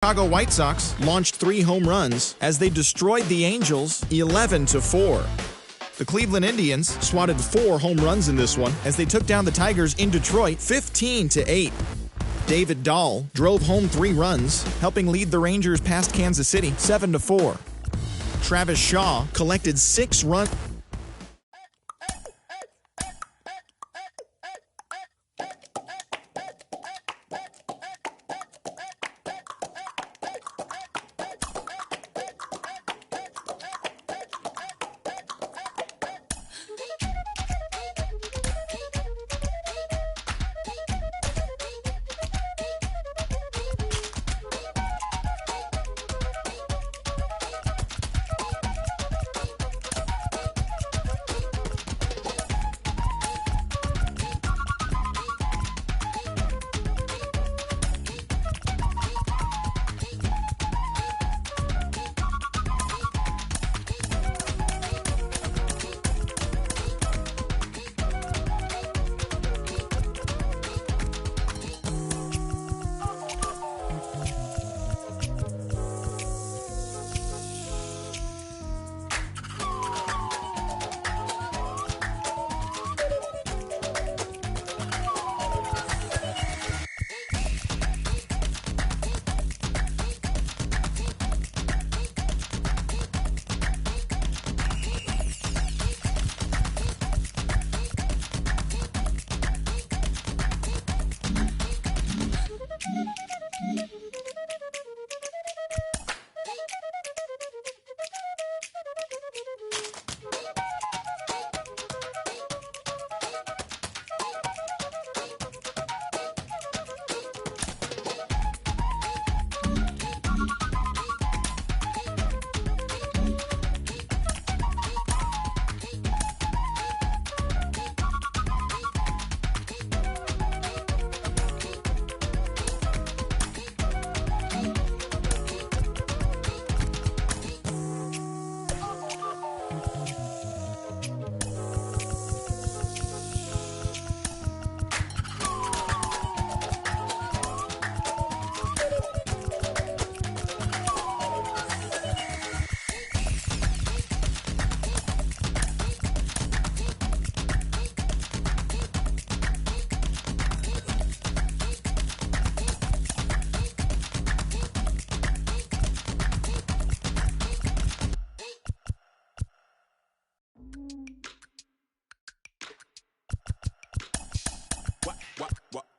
Chicago White Sox launched 3 home runs as they destroyed the Angels 11-4. The Cleveland Indians swatted 4 home runs in this one as they took down the Tigers in Detroit 15-8. David Dahl drove home 3 runs, helping lead the Rangers past Kansas City 7-4. Travis Shaw collected 6 runs.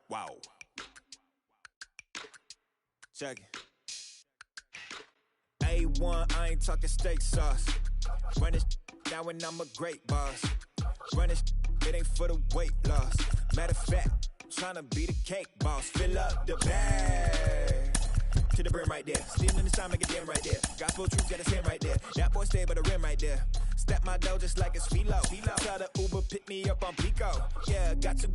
Wow. Check it. A1, I ain't talking steak sauce. Run this down when I'm a great boss. Run this, it ain't for the weight loss. Matter of fact, tryna be the cake boss. Fill up the bag to the brim right there. Stealing in the time like a damn right there. Gospel truth, got his hand right there. That boy stay by the rim right there. Step my dough just like it's philo. Tell the Uber pick me up on Pico. Yeah, got two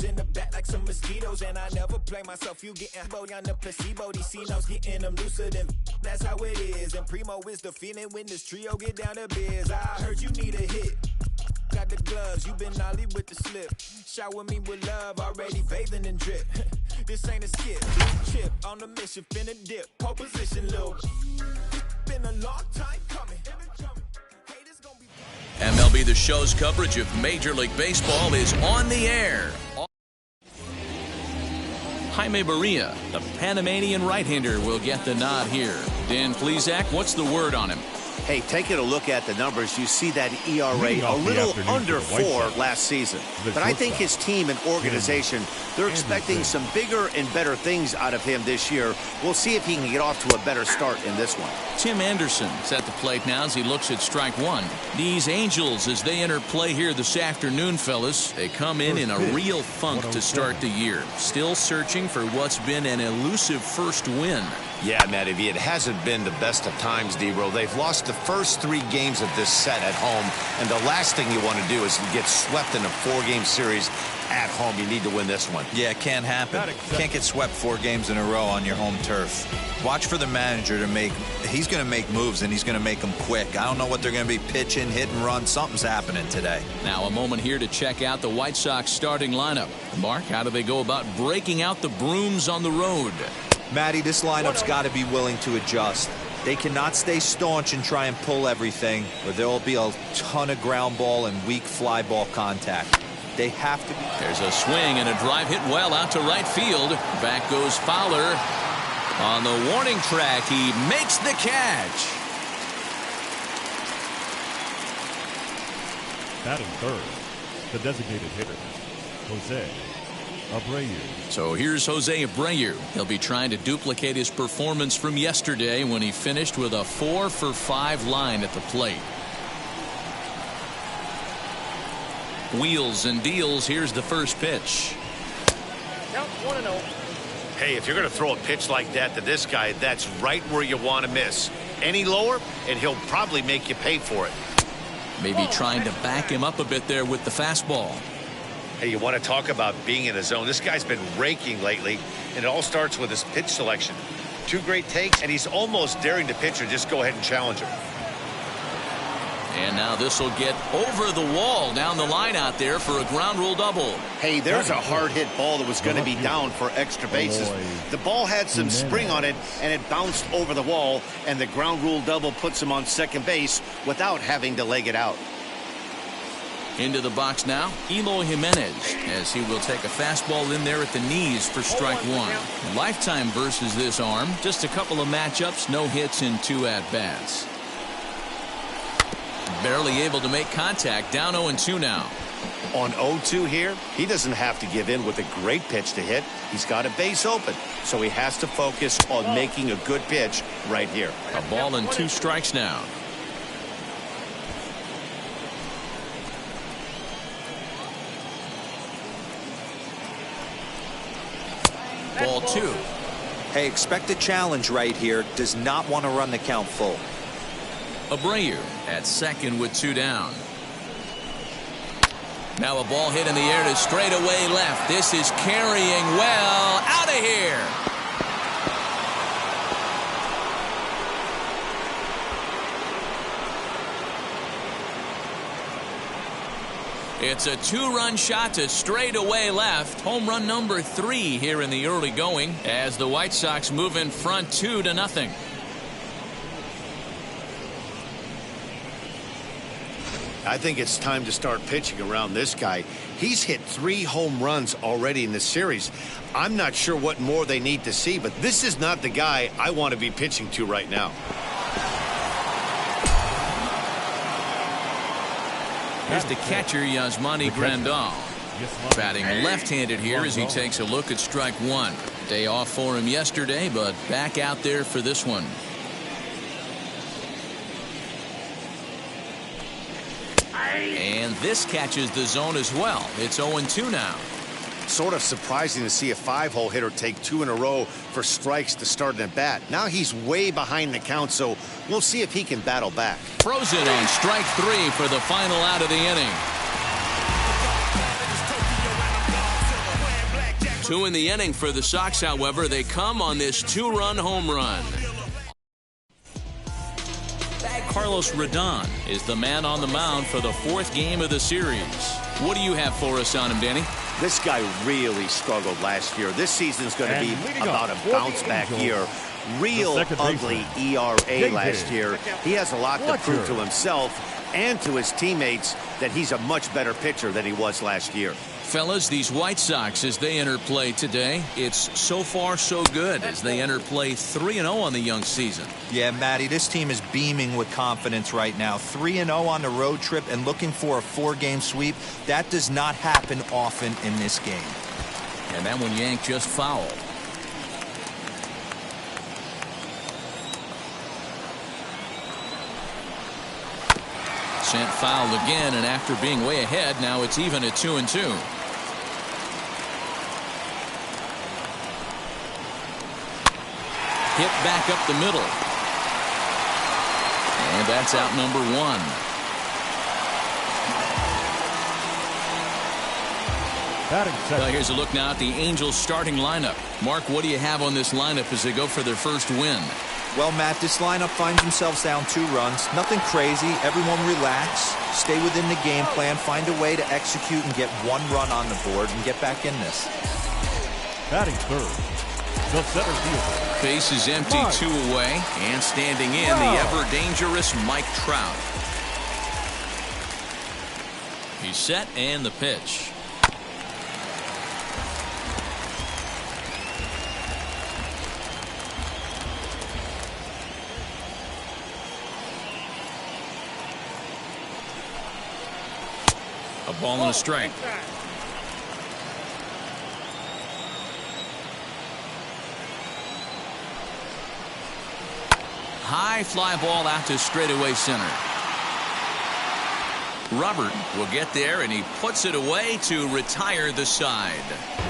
in the back like some mosquitoes. And I never play myself. You getting body on the placebo. These C-notes getting them looser than that's how it is. And Primo is the feeling when this trio get down to biz. I heard you need a hit. Got the gloves, you been ollie with the slip. Shower me with love, already bathing in drip. This ain't a skip. Chip on the mission, finna dip. Pole position, little. Been a long time coming. MLB The Show's coverage of Major League Baseball is on the air. Jaime Barria, the Panamanian right-hander, will get the nod here. Dan Plesac, what's the word on him? Hey, taking a look at the numbers, you see that ERA a little under 4 last season. But I think his team and organization, they're expecting some bigger and better things out of him this year. We'll see if he can get off to a better start in this one. Tim Anderson's at the plate now as he looks at strike one. These Angels, as they enter play here this afternoon, fellas, they come in a real funk to start the year. Still searching for what's been an elusive first win. Yeah, Matty, it hasn't been the best of times, D-Roll. They've lost the first 3 games of this set at home, and the last thing you want to do is get swept in a 4-game series at home. You need to win this one. Yeah, it can't happen. Can't get swept 4 games in a row on your home turf. Watch for the manager to make, he's going to make moves, and he's going to make them quick. I don't know what they're going to be pitching, hit and run. Something's happening today. Now a moment here to check out the White Sox starting lineup. Mark, how do they go about breaking out the brooms on the road? Matty, this lineup's got to be willing to adjust. They cannot stay staunch and try and pull everything, or there will be a ton of ground ball and weak fly ball contact. They have to be. There's a swing and a drive hit well out to right field. Back goes Fowler. On the warning track, he makes the catch. Batting third, the designated hitter, Jose Abreu. So here's Jose Abreu. He'll be trying to duplicate his performance from yesterday when he finished with a 4-for-5 line at the plate. Wheels and deals. Here's the first pitch. Count 1-0. Hey, if you're going to throw a pitch like that to this guy, that's right where you want to miss. Any lower, and he'll probably make you pay for it. Maybe trying to back him up a bit there with the fastball. Hey, you want to talk about being in the zone? This guy's been raking lately, and it all starts with his pitch selection. 2 great takes, and he's almost daring the pitcher just go ahead and challenge him. And now this will get over the wall down the line out there for a ground rule double. Hey, there's a hard hit ball that was going to be down for extra bases. The ball had some spring on it, and it bounced over the wall, and the ground rule double puts him on second base without having to leg it out. Into the box now, Eloy Jimenez, as he will take a fastball in there at the knees for strike one. Lifetime versus this arm. Just a couple of matchups, no hits in 2 at-bats. Barely able to make contact, down 0-2 now. On 0-2 here, he doesn't have to give in with a great pitch to hit. He's got a base open, so he has to focus on making a good pitch right here. A ball and 2 strikes now. Ball 2. Hey, expect a challenge right here. Does not want to run the count full. Abreu at second with 2 down. Now a ball hit in the air to straightaway left. This is carrying well. Out of here. It's a 2-run shot to straightaway left. Home run number 3 here in the early going as the White Sox move in front 2-0. I think it's time to start pitching around this guy. He's hit 3 home runs already in this series. I'm not sure what more they need to see, but this is not the guy I want to be pitching to right now. Here's the catcher, Yasmani Grandal. Batting left-handed here as he takes a look at strike one. Day off for him yesterday, but back out there for this one. And this catches the zone as well. It's 0-2 now. Sort of surprising to see a 5-hole hitter take 2 in a row for strikes to start an at-bat. Now he's way behind the count, so we'll see if he can battle back. Frozen on strike 3 for the final out of the inning. 2 in the inning for the Sox, however. They come on this 2-run home run. Carlos Rodon is the man on the mound for the 4th game of the series. What do you have for us on him, Danny? This guy really struggled last year. This season's going to be about a bounce-back year. Real ugly ERA last year. He has a lot to prove to himself and to his teammates that he's a much better pitcher than he was last year. Fellas, these White Sox, as they enter play today, it's so far so good as they enter play 3-0 on the young season. Yeah, Matty, this team is beaming with confidence right now. 3-0 on the road trip and looking for a 4-game sweep. That does not happen often in this game. And that one yanked just foul. Sent foul again, and after being way ahead, now it's even at 2-2. Hit back up the middle. And that's out number 1. Well, here's a look now at the Angels starting lineup. Mark, what do you have on this lineup as they go for their first win? Well, Matt, this lineup finds themselves down 2 runs. Nothing crazy. Everyone relax. Stay within the game plan. Find a way to execute and get 1 run on the board and get back in this. Batting third, The center fielder. Base is empty, 2 away, and standing in the ever-dangerous Mike Trout. He's set, and the pitch. A ball and a strike. High fly ball out to straightaway center. Robert will get there, and he puts it away to retire the side.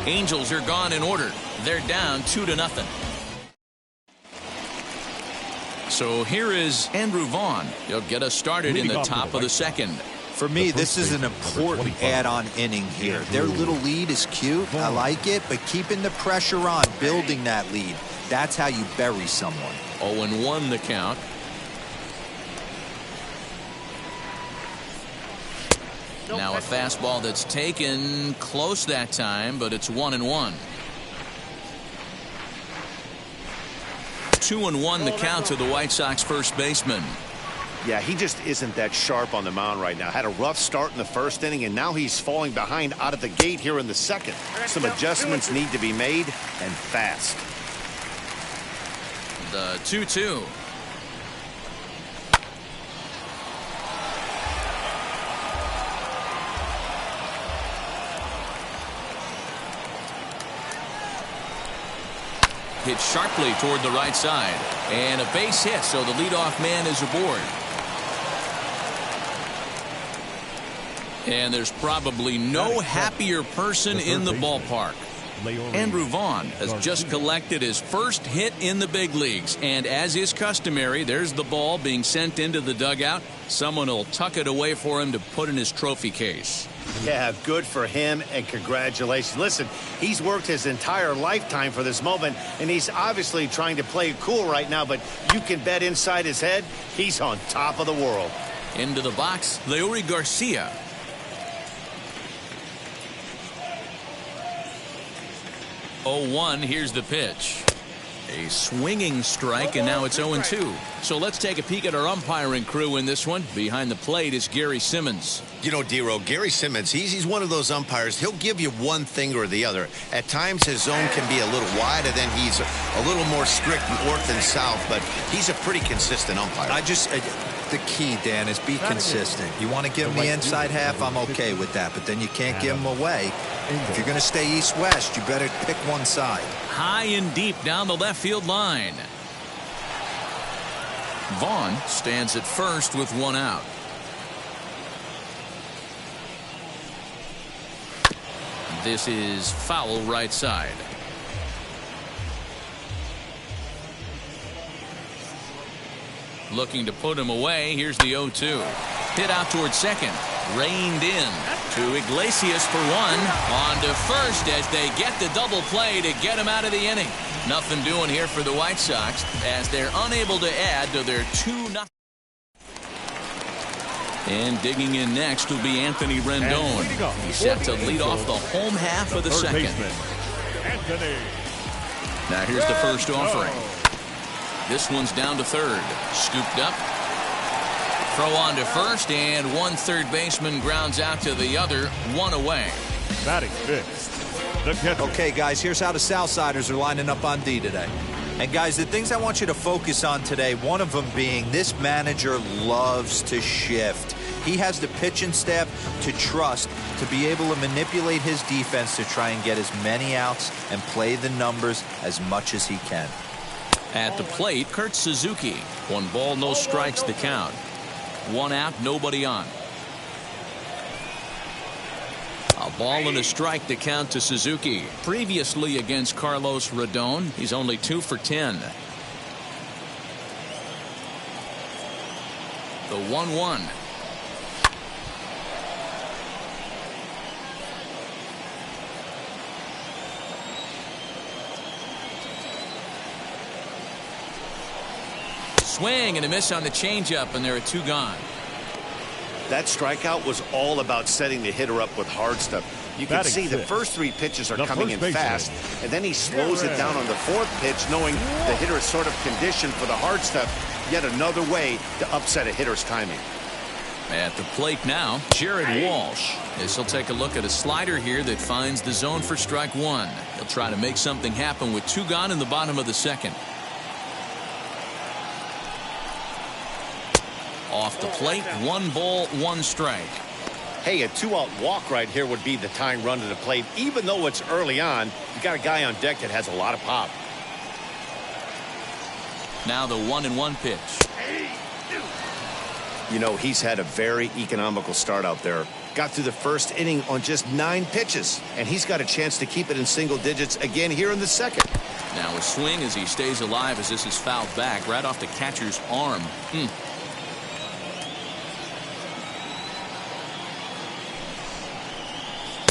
Angels are gone in order. They're down 2-0. So here is Andrew Vaughn. He'll get us started in the top of the second. For me, this is an important add-on inning here. Their little lead is cute. I like it, but keeping the pressure on, building that lead, that's how you bury someone. 0-1 the count. Now a fastball that's taken close that time, but it's 1-1. 2-1 the count to the White Sox first baseman. Yeah, he just isn't that sharp on the mound right now. Had a rough start in the first inning, and now he's falling behind out of the gate here in the second. Some adjustments need to be made, and fast. The 2-2. Hit sharply toward the right side, and a base hit, so the leadoff man is aboard. And there's probably no happier person in the ballpark. Andrew Vaughn has just collected his first hit in the big leagues, and as is customary, there's the ball being sent into the dugout. Someone will tuck it away for him to put in his trophy case. Yeah, good for him, and congratulations. Listen, he's worked his entire lifetime for this moment, and he's obviously trying to play it cool right now, but you can bet inside his head, he's on top of the world. Into the box, Leury Garcia. Here's the pitch. A swinging strike, and now it's 0-2. So let's take a peek at our umpiring crew in this one. Behind the plate is Gary Simmons. You know, Dero, Gary Simmons, he's one of those umpires. He'll give you one thing or the other. At times, his zone can be a little wide, and then he's a little more strict north and south, but he's a pretty consistent umpire. The key, Dan, is be consistent. You want to give him the inside half, I'm okay with that, but then you can't give him away. If you're going to stay east-west, you better pick one side. High and deep down the left field line. Vaughn stands at first with 1 out. This is foul right side. Looking to put him away. Here's the 0-2. Hit out towards second. Reined in to Iglesias for 1. On to first as they get the double play to get him out of the inning. Nothing doing here for the White Sox as they're unable to add to their 2-0. And digging in next will be Anthony Rendon. He's set to lead off the home half of the second. Now here's the first offering. This one's down to third. Scooped up. Throw on to first, and one third baseman grounds out to the other. 1 away. Batting fifth. The catcher. Okay, guys, here's how the Southsiders are lining up on D today. And, guys, the things I want you to focus on today, one of them being this manager loves to shift. He has the pitching staff to trust to be able to manipulate his defense to try and get as many outs and play the numbers as much as he can. At the plate, Kurt Suzuki. 1 ball, no strikes to count. 1 out, nobody on. A ball and a strike to count to Suzuki. Previously against Carlos Rodon, he's only 2 for 10. The 1-1. Swing and a miss on the changeup, and there are 2 gone. That strikeout was all about setting the hitter up with hard stuff. You can see the first 3 pitches are coming in fast, and then he slows it down on the 4th pitch, knowing the hitter is sort of conditioned for the hard stuff. Yet another way to upset a hitter's timing. At the plate now, Jared Walsh. This will take a look at a slider here that finds the zone for strike 1. He'll try to make something happen with 2 gone in the bottom of the 2nd. Off the plate, 1 ball, 1 strike. Hey, a 2-out walk right here would be the tying run to the plate. Even though it's early on, you got a guy on deck that has a lot of pop. Now the 1-1 pitch. You know, he's had a very economical start out there. Got through the first inning on just 9 pitches, and he's got a chance to keep it in single digits again here in the 2nd. Now a swing as he stays alive as this is fouled back right off the catcher's arm.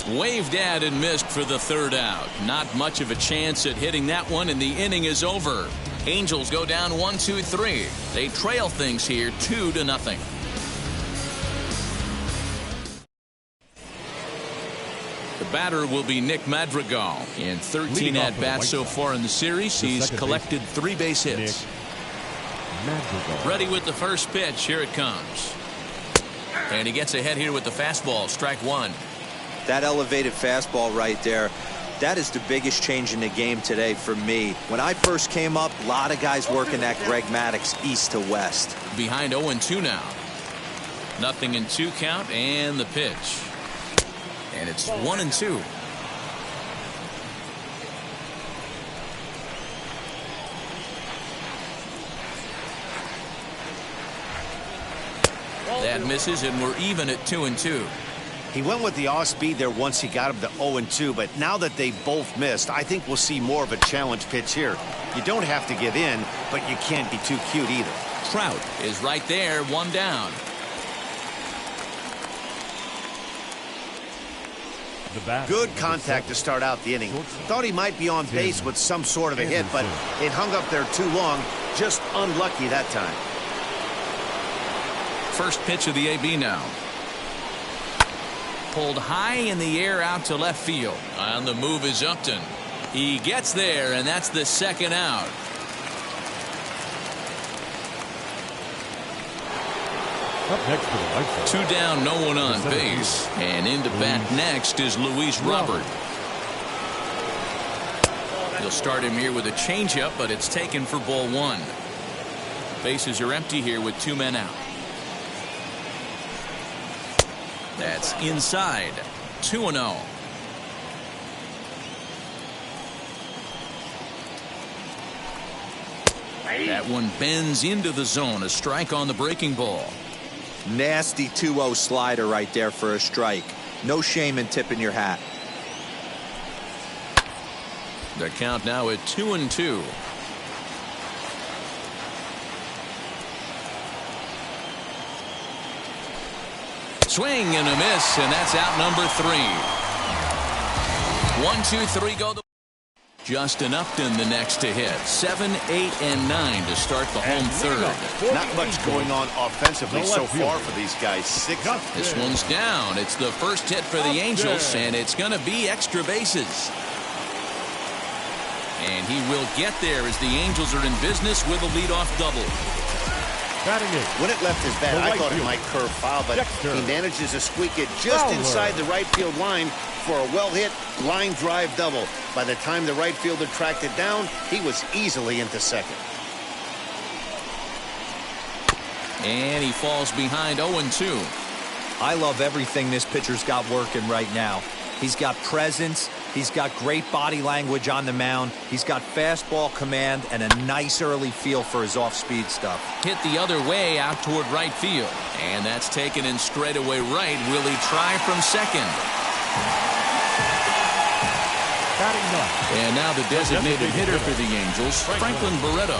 Waved at and missed for the 3rd out. Not much of a chance at hitting that one, and the inning is over. Angels go down 1-2-3. They trail things here 2-0. The batter will be Nick Madrigal. In 13 at-bats so far in the series, he's collected 3 base hits. Ready with the first pitch. Here it comes. And he gets ahead here with the fastball. Strike 1. That elevated fastball right there, that is the biggest change in the game today for me. When I first came up, a lot of guys working that Greg Maddux east to west. Behind 0-2 now. 0-2 count and the pitch. And it's 1-2. That misses, and we're even at 2-2. He went with the off speed there once he got him to 0-2, but now that they both missed, I think we'll see more of a challenge pitch here. You don't have to give in, but you can't be too cute either. Trout is right there, 1 down. Good contact to start out the inning. Thought he might be on base with some sort of a hit, but it hung up there too long. Just unlucky that time. First pitch of the AB now. Pulled high in the air out to left field. On the move is Upton. He gets there, and that's the 2nd out. Up next to the right side. 2 down, no one on base. And into bat next is Luis Robert. He'll start him here with a changeup, but it's taken for ball 1. Bases are empty here with 2 men out. That's inside. 2-0. That one bends into the zone. A strike on the breaking ball. Nasty 2-0 slider right there for a strike. No shame in tipping your hat. The count now at 2-2. Swing and a miss, and that's out number 3. 1-2-3 go. Justin Upton the next to hit. 7, 8, and 9 to start the home 3rd. Not much going on offensively so far for these guys. 6. This one's down. It's the first hit for the Angels, and it's going to be extra bases. And he will get there as the Angels are in business with a leadoff double. When it left his bat, I thought it might curve foul, but he manages to squeak it just inside the right field line for a well-hit line drive double. By the time the right fielder tracked it down, he was easily into 2nd. And he falls behind 0-2. I love everything this pitcher's got working right now. He's got presence. He's got great body language on the mound. He's got fastball command and a nice early feel for his off-speed stuff. Hit the other way out toward right field. And that's taken in straightaway right. Will he try from 2nd? And now the designated hitter for the Angels, Franklin Barreto.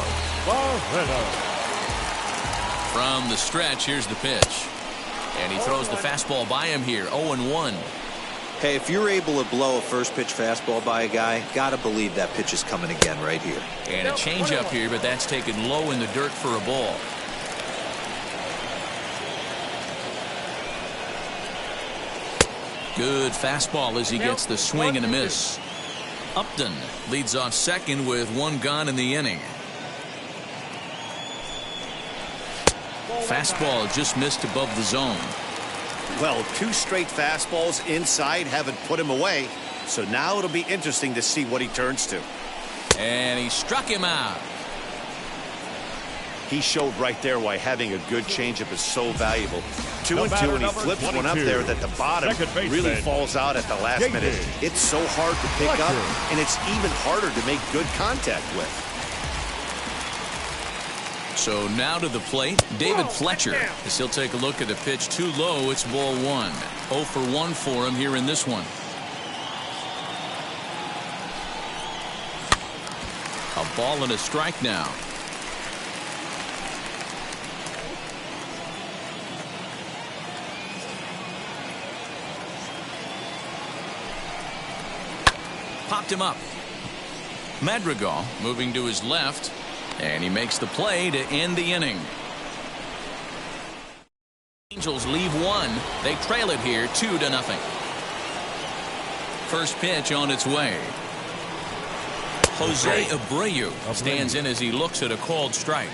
From the stretch, here's the pitch. And he throws the fastball by him here, 0-1. Hey, if you're able to blow a first pitch fastball by a guy, gotta believe that pitch is coming again right here. And a changeup here, but that's taken low in the dirt for a ball. Good fastball as he gets the swing and a miss. Upton leads off second with one gone in the inning. Fastball just missed above the zone. Well, 2 straight fastballs inside haven't put him away. So now it'll be interesting to see what he turns to. And he struck him out. He showed right there why having a good changeup is so valuable. 2-2, and he flips one up there that the bottom really falls out at the last minute. It's so hard to pick up, and it's even harder to make good contact with. So now to the plate, David Fletcher, as he'll take a look at a pitch too low. It's ball 1. 0 for 1 for him here in this one. A ball and a strike now. Popped him up. Madrigal moving to his left, and he makes the play to end the inning. Angels leave 1. They trail it here 2-0. First pitch on its way. Jose Abreu stands in as he looks at a called strike.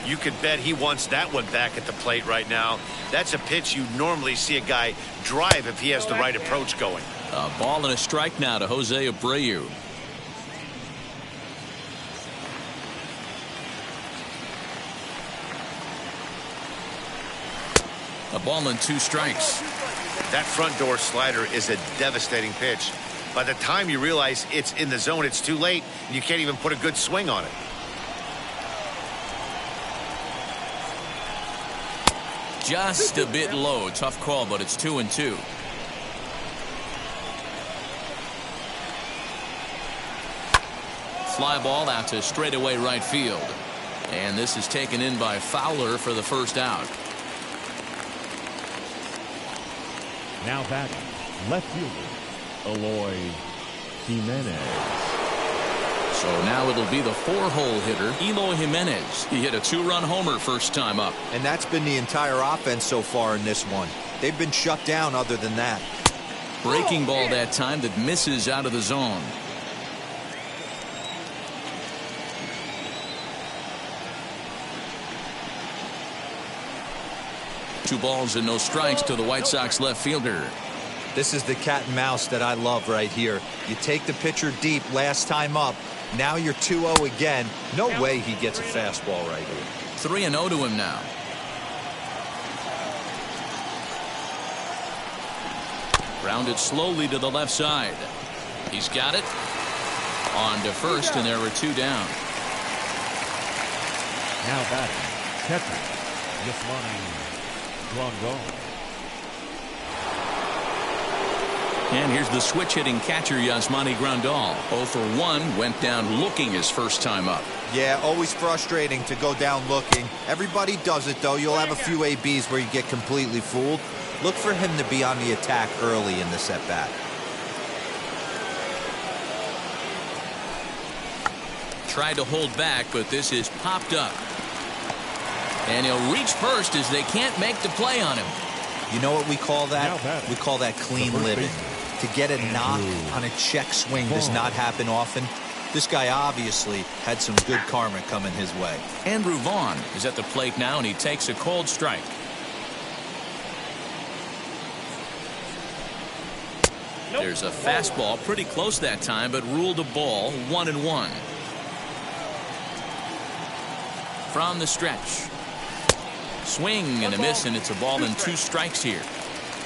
You could bet he wants that one back at the plate right now. That's a pitch you normally see a guy drive if he has the right approach going. A ball and a strike now to Jose Abreu. A ball and 2 strikes. That front door slider is a devastating pitch. By the time you realize it's in the zone, it's too late, and you can't even put a good swing on it. Just a bit low. Tough call, but it's 2-2. Fly ball out to straightaway right field. And this is taken in by Fowler for the first out. Now back, left fielder, Eloy Jimenez. So now it'll be the 4-hole hitter, Eloy Jimenez. He hit a 2-run homer first time up. And that's been the entire offense so far in this one. They've been shut down other than that. Breaking ball that time that misses out of the zone. Two balls and no strikes to the White Sox left fielder. This is the cat and mouse that I love right here. You take the pitcher deep last time up. Now you're 2-0 again. No way he gets a fastball right here. 3-0 to him now. Grounded slowly to the left side. He's got it. On to first, and there were 2 down. Now batting, catcher, Yasmani Grandal. And here's the switch hitting catcher Yasmani Grandal. 0 for 1, went down looking his first time up. Yeah, always frustrating to go down looking. Everybody does it, though. You'll have a few ABs where you get completely fooled. Look for him to be on the attack early in this at-bat. Tried to hold back, but this is popped up. And he'll reach first as they can't make the play on him. You know what we call that? We call that clean living. To get a knock on a check swing does not happen often. This guy obviously had some good karma coming his way. Andrew Vaughn is at the plate now, and he takes a cold strike. There's a fastball pretty close that time, but ruled a ball. 1-1. From the stretch. Swing and a miss, and it's a ball and 2 strikes here.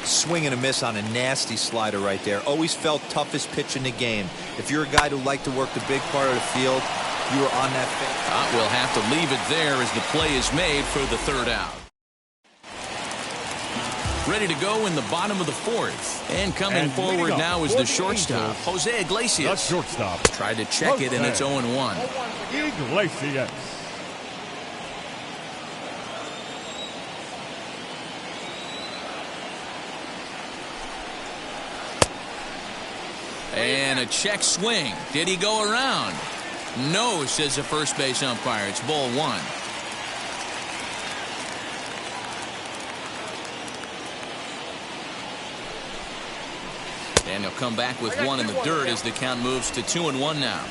Swing and a miss on a nasty slider right there. Always felt toughest pitch in the game. If you're a guy who liked to work the big part of the field, you were on that fence. We'll have to leave it there as the play is made for the 3rd out. Ready to go in the bottom of the 4th. And coming forward now is the shortstop, Jose Iglesias. The shortstop. Tried to check it, and it's 0-1. Iglesias. And a check swing. Did he go around? No, says the first base umpire. It's ball 1. And he'll come back with one in the dirt as the count moves to 2-1 now.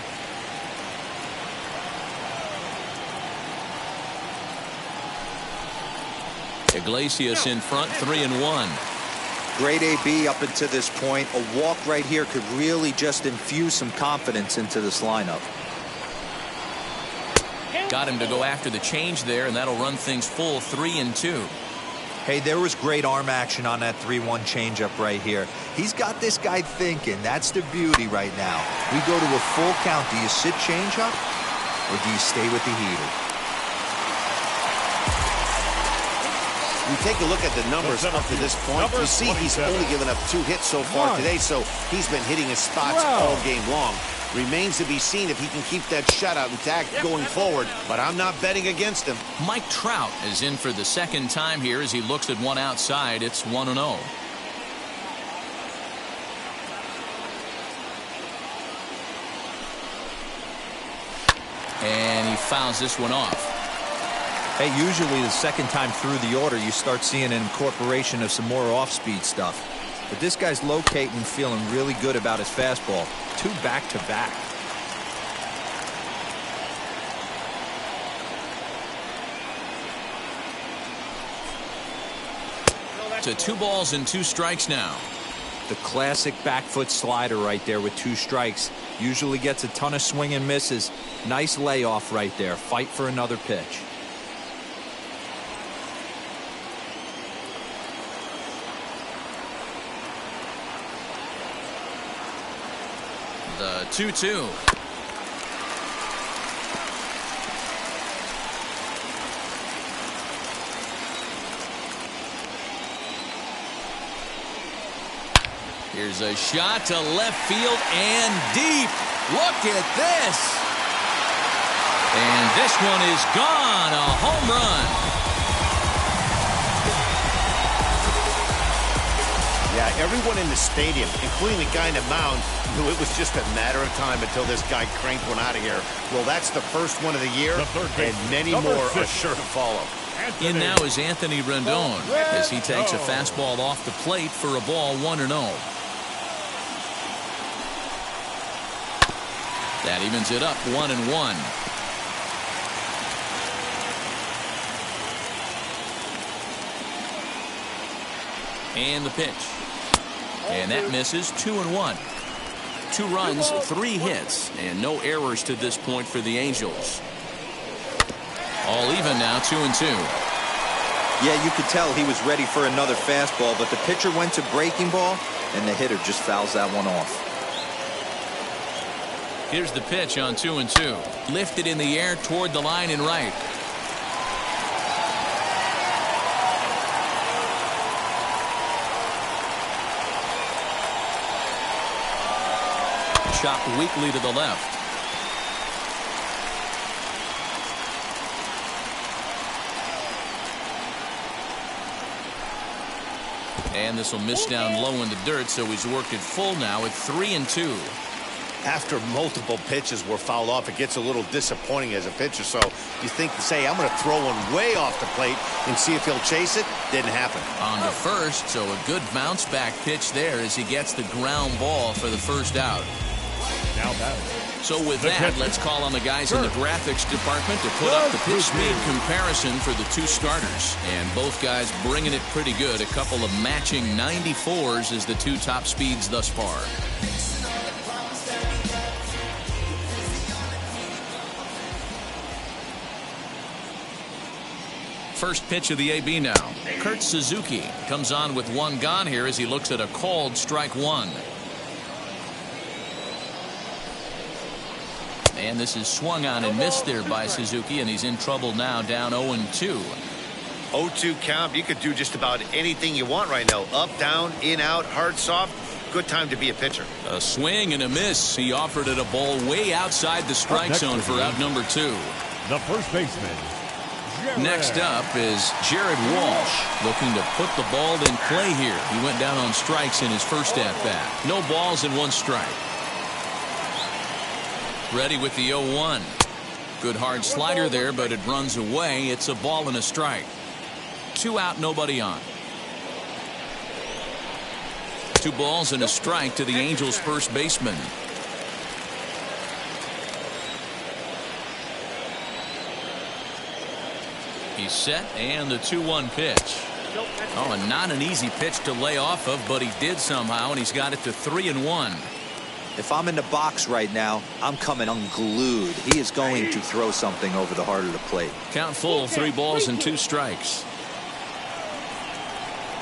Iglesias in front, 3-1. Great AB up until this point. A walk right here could really just infuse some confidence into this lineup. Got him to go after the change there, and that'll run things full 3-2. Hey, there was great arm action on that 3-1 changeup right here. He's got this guy thinking. That's the beauty right now. We go to a full count. Do you sit changeup or do you stay with the heater? You take a look at the numbers up to this point. You see he's only given up 2 hits so far today, so he's been hitting his spots all game long. Remains to be seen if he can keep that shutout intact going forward, but I'm not betting against him. Mike Trout is in for the second time here as he looks at one outside. It's 1-0. And he fouls this one off. Hey, usually the second time through the order, you start seeing an incorporation of some more off-speed stuff. But this guy's locating, feeling really good about his fastball. 2 back-to-back. To 2 balls and 2 strikes now. The classic back foot slider right there with 2 strikes. Usually gets a ton of swing and misses. Nice layoff right there. Fight for another pitch. The 2-2. Here's a shot to left field and deep. Look at this. And this one is gone. A home run. Yeah, everyone in the stadium, including the guy in the mound, knew it was just a matter of time until this guy cranked one out of here. Well, that's the first one of the year, and many more are sure to follow. In now is Anthony Rendon as he takes a fastball off the plate for a ball 1-0. That evens it up 1-1. And the pitch. And that misses. 2-1. 2 runs, 3 hits, and no errors to this point for the Angels. All even now, 2-2. Yeah, you could tell he was ready for another fastball, but the pitcher went to breaking ball, and the hitter just fouls that one off. Here's the pitch on 2-2. Lifted in the air toward the line and right. Chopped weakly to the left. And this will miss down low in the dirt, so he's worked it full now at 3-2. After multiple pitches were fouled off, it gets a little disappointing as a pitcher. So you think to say, I'm going to throw one way off the plate and see if he'll chase it. Didn't happen. On to first, so a good bounce back pitch there as he gets the ground ball for the first out. Now batting. So with that, let's call on the guys in the graphics department to put up the pitch speed comparison for the 2 starters. And both guys bringing it pretty good. A couple of matching 94s as the 2 top speeds thus far. First pitch of the AB now. Kurt Suzuki comes on with 1 gone here as he looks at a called strike 1. And this is swung on and missed there by Suzuki, and he's in trouble now, down 0-2. 0-2 count. You could do just about anything you want right now. Up, down, in, out, hard, soft. Good time to be a pitcher. A swing and a miss. He offered it a ball way outside the strike zone for out number 2. The first baseman. Next up is Jared Walsh, looking to put the ball in play here. He went down on strikes in his first at-bat. No balls and 1 strike. Ready with the 0-1. Good hard slider there, but it runs away. It's a ball and a strike. 2 out, nobody on. 2 balls and a strike to the Angels first baseman. He's set, and the 2-1 pitch. Oh, and not an easy pitch to lay off of, but he did somehow, and he's got it to 3-1. If I'm in the box right now, I'm coming unglued. He is going to throw something over the heart of the plate. Count full, 3 balls and 2 strikes.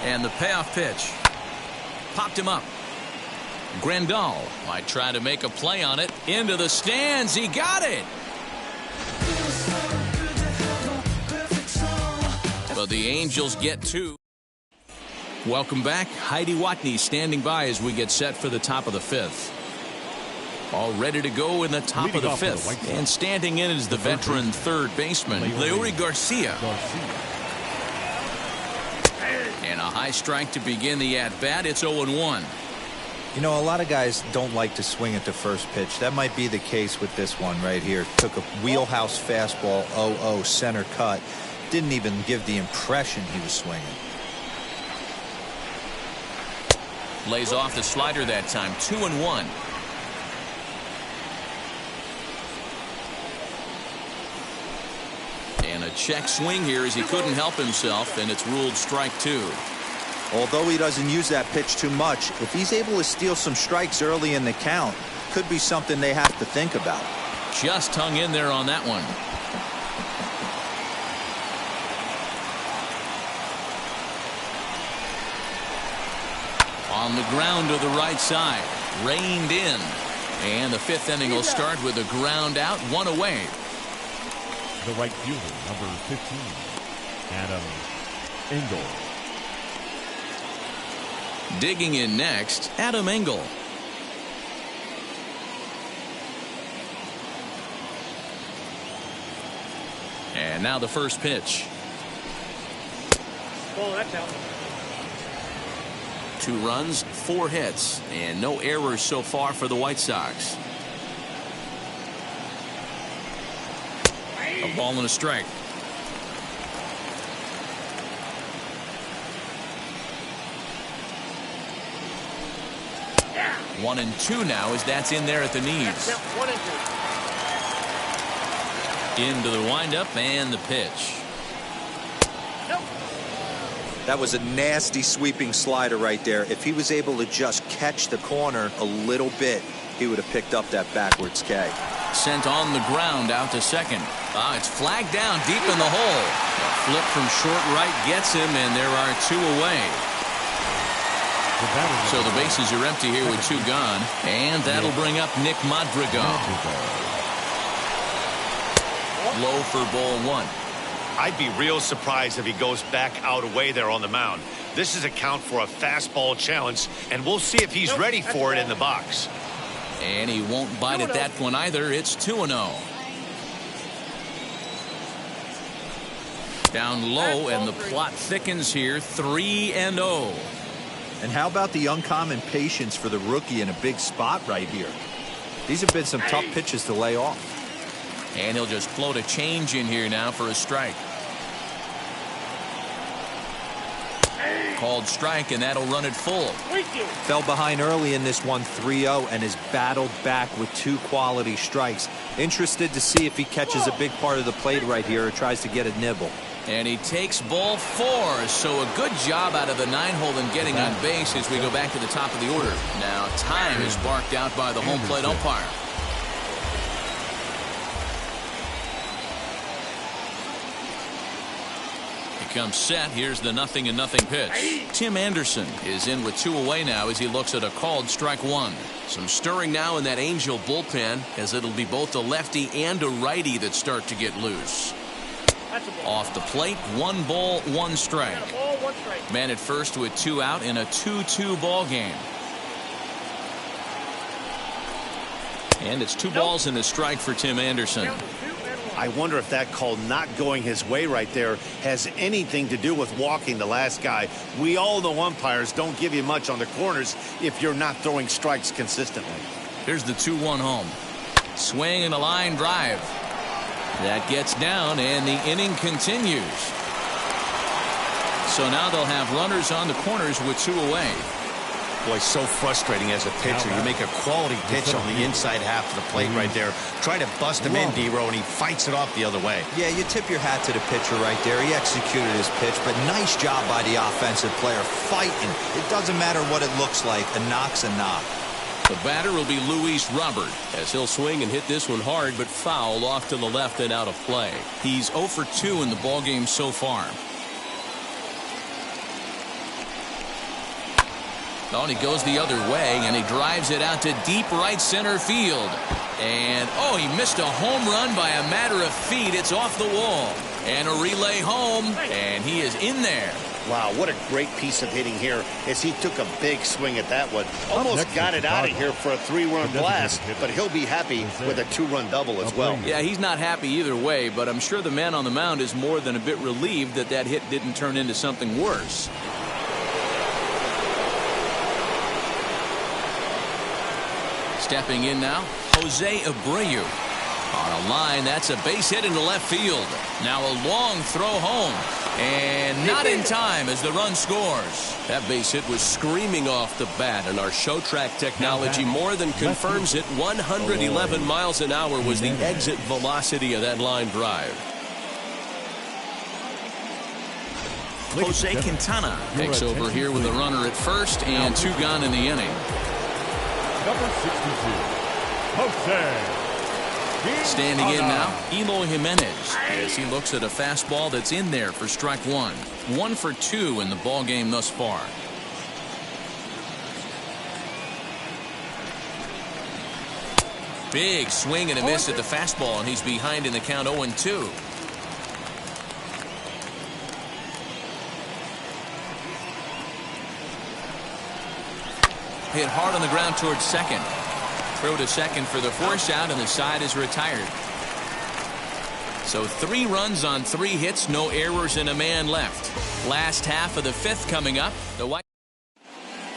And the payoff pitch. Popped him up. Grandal might try to make a play on it. Into the stands. He got it. But the Angels get 2. Welcome back. Heidi Watney standing by as we get set for the top of the 5th. All ready to go in the top of the 5th. And standing in is the veteran third baseman, Leury Garcia. And a high strike to begin the at-bat. It's 0-1. You know, a lot of guys don't like to swing at the first pitch. That might be the case with this one right here. Took a wheelhouse fastball, 0-0 center cut. Didn't even give the impression he was swinging. Lays off the slider that time. 2-1. And a check swing here as he couldn't help himself, and it's ruled strike 2. Although he doesn't use that pitch too much, if he's able to steal some strikes early in the count, could be something they have to think about. Just hung in there on that one. On the ground to the right side. Reined in. And the 5th inning will start with a ground out, 1 away. The right fielder, number 15, Adam Engel. Digging in next, Adam Engel. And now the first pitch. Oh, that's out. 2 runs, 4 hits, and no errors so far for the White Sox. A ball and a strike. Yeah. 1-2 now as that's in there at the knees. 1-2. Into the windup and the pitch. Nope. That was a nasty sweeping slider right there. If he was able to just catch the corner a little bit, he would have picked up that backwards K. Sent on the ground out to second. It's flagged down deep in the hole. A flip from short right gets him, and there are 2 away. So the bases are empty here with 2 gone, and that'll bring up Nick Madrigal. Low for ball 1. I'd be real surprised if he goes back out away there on the mound. This is a count for a fastball challenge, and we'll see if he's ready for it in the box. And he won't bite at that one either. It's 2-0. Down low, and the plot thickens here. 3-0. And how about the uncommon patience for the rookie in a big spot right here? These have been some tough pitches to lay off. And he'll just float a change in here now for a strike. Called strike, and that'll run it full. Fell behind early in this one, 3-0, and has battled back with 2 quality strikes. Interested to see if he catches a big part of the plate right here or tries to get a nibble. And he takes ball 4, so a good job out of the 9-hole in getting on base as we go back to the top of the order. Now time is barked out by the home plate umpire. Comes set. Here's the 0-0 pitch. Tim Anderson is in with 2 away now as he looks at a called strike 1. Some stirring now in that Angel bullpen as it'll be both a lefty and a righty that start to get loose. Off the plate, 1 ball, 1 strike. Man at first with 2 out in a 2-2 ball game. And it's 2 balls and a strike for Tim Anderson. I wonder if that call not going his way right there has anything to do with walking the last guy. We all know umpires don't give you much on the corners if you're not throwing strikes consistently. Here's the 2-1 home. Swing and a line drive. That gets down, and the inning continues. So now they'll have runners on the corners with 2 away. Boy, so frustrating as a pitcher. You make a quality pitch on the inside half of the plate right there. Try to bust him in, D-Row, and he fights it off the other way. Yeah, you tip your hat to the pitcher right there. He executed his pitch, but nice job by the offensive player fighting. It doesn't matter what it looks like. A knock's a knock. The batter will be Luis Robert, as he'll swing and hit this one hard, but foul off to the left and out of play. He's 0 for 2 in the ballgame so far. Oh, and he goes the other way, and he drives it out to deep right center field. And, oh, he missed a home run by a matter of feet. It's off the wall. And a relay home, and he is in there. Wow, what a great piece of hitting here as he took a big swing at that one. Almost got it out of here for a 3-run blast, but he'll be happy with a 2-run double as well. Yeah, he's not happy either way, but I'm sure the man on the mound is more than a bit relieved that that hit didn't turn into something worse. Stepping in now, Jose Abreu. On a line, that's a base hit into left field. Now a long throw home. And not in time as the run scores. That base hit was screaming off the bat, and our show track technology more than confirms it. 111 miles an hour was the exit velocity of that line drive. Jose Quintana takes over here with a runner at first and 2 gone in the inning. Number 62, Jose. Standing in now, Eloy Jimenez, as he looks at a fastball that's in there for strike 1. 1 for 2 in the ball game thus far. Big swing and a miss at the fastball, and he's behind in the count 0-2. Hit hard on the ground towards second. Throw to second for the force out, and the side is retired. So 3 runs on 3 hits, no errors, and a man left. Last half of the 5th coming up.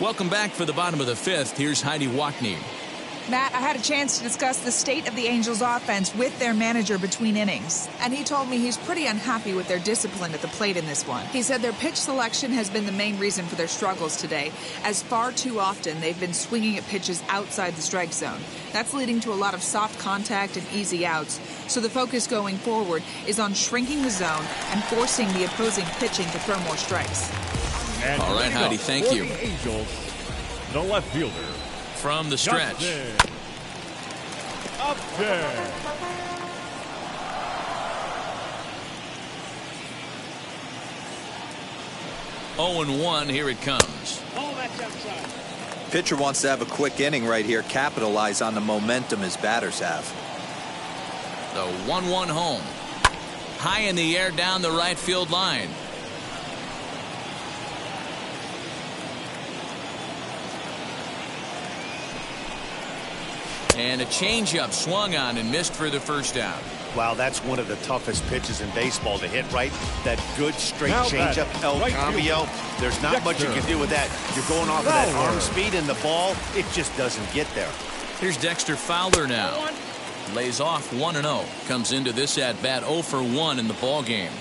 Welcome back for the bottom of the 5th. Here's Heidi Watney. Matt, I had a chance to discuss the state of the Angels offense with their manager between innings, and he told me he's pretty unhappy with their discipline at the plate in this one. He said their pitch selection has been the main reason for their struggles today, as far too often they've been swinging at pitches outside the strike zone. That's leading to a lot of soft contact and easy outs, so the focus going forward is on shrinking the zone and forcing the opposing pitching to throw more strikes. All right, Heidi, thank you. The Angels, the left fielder. From the stretch. Up there. Oh, and 1, here it comes. Pitcher wants to have a quick inning right here, capitalize on the momentum his batters have. The 1-1 home. High in the air down the right field line. And a changeup swung on and missed for the first out. Wow, that's one of the toughest pitches in baseball to hit, right? That good straight changeup, El Cambio. There's not much you can do with that. You're going off of that arm speed, and the ball, it just doesn't get there. Here's Dexter Fowler now. Lays off 1-0. Comes into this at bat 0 for 1 in the ball game.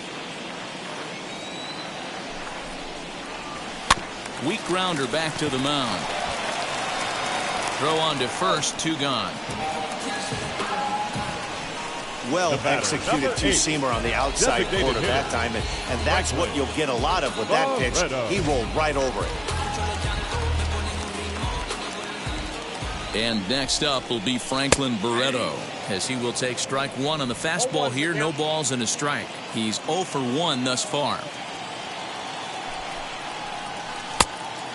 Weak grounder back to the mound. Throw on to first, 2 gone. Well executed 2-seamer on the outside corner that time, and that's what you'll get a lot of with that pitch. He rolled right over it. And next up will be Franklin Barreto, as he will take strike 1 on the fastball here. No balls and a strike. He's 0 for 1 thus far.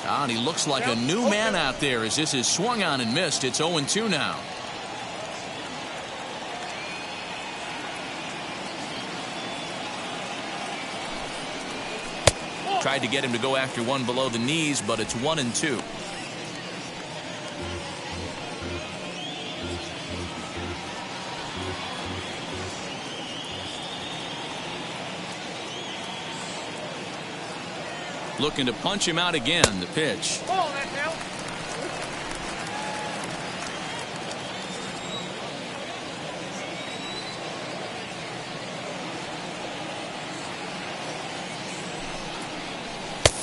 And he looks like a new man out there as this is swung on and missed. It's 0-2 now. Tried to get him to go after one below the knees, but it's 1-2. Looking to punch him out again. The pitch.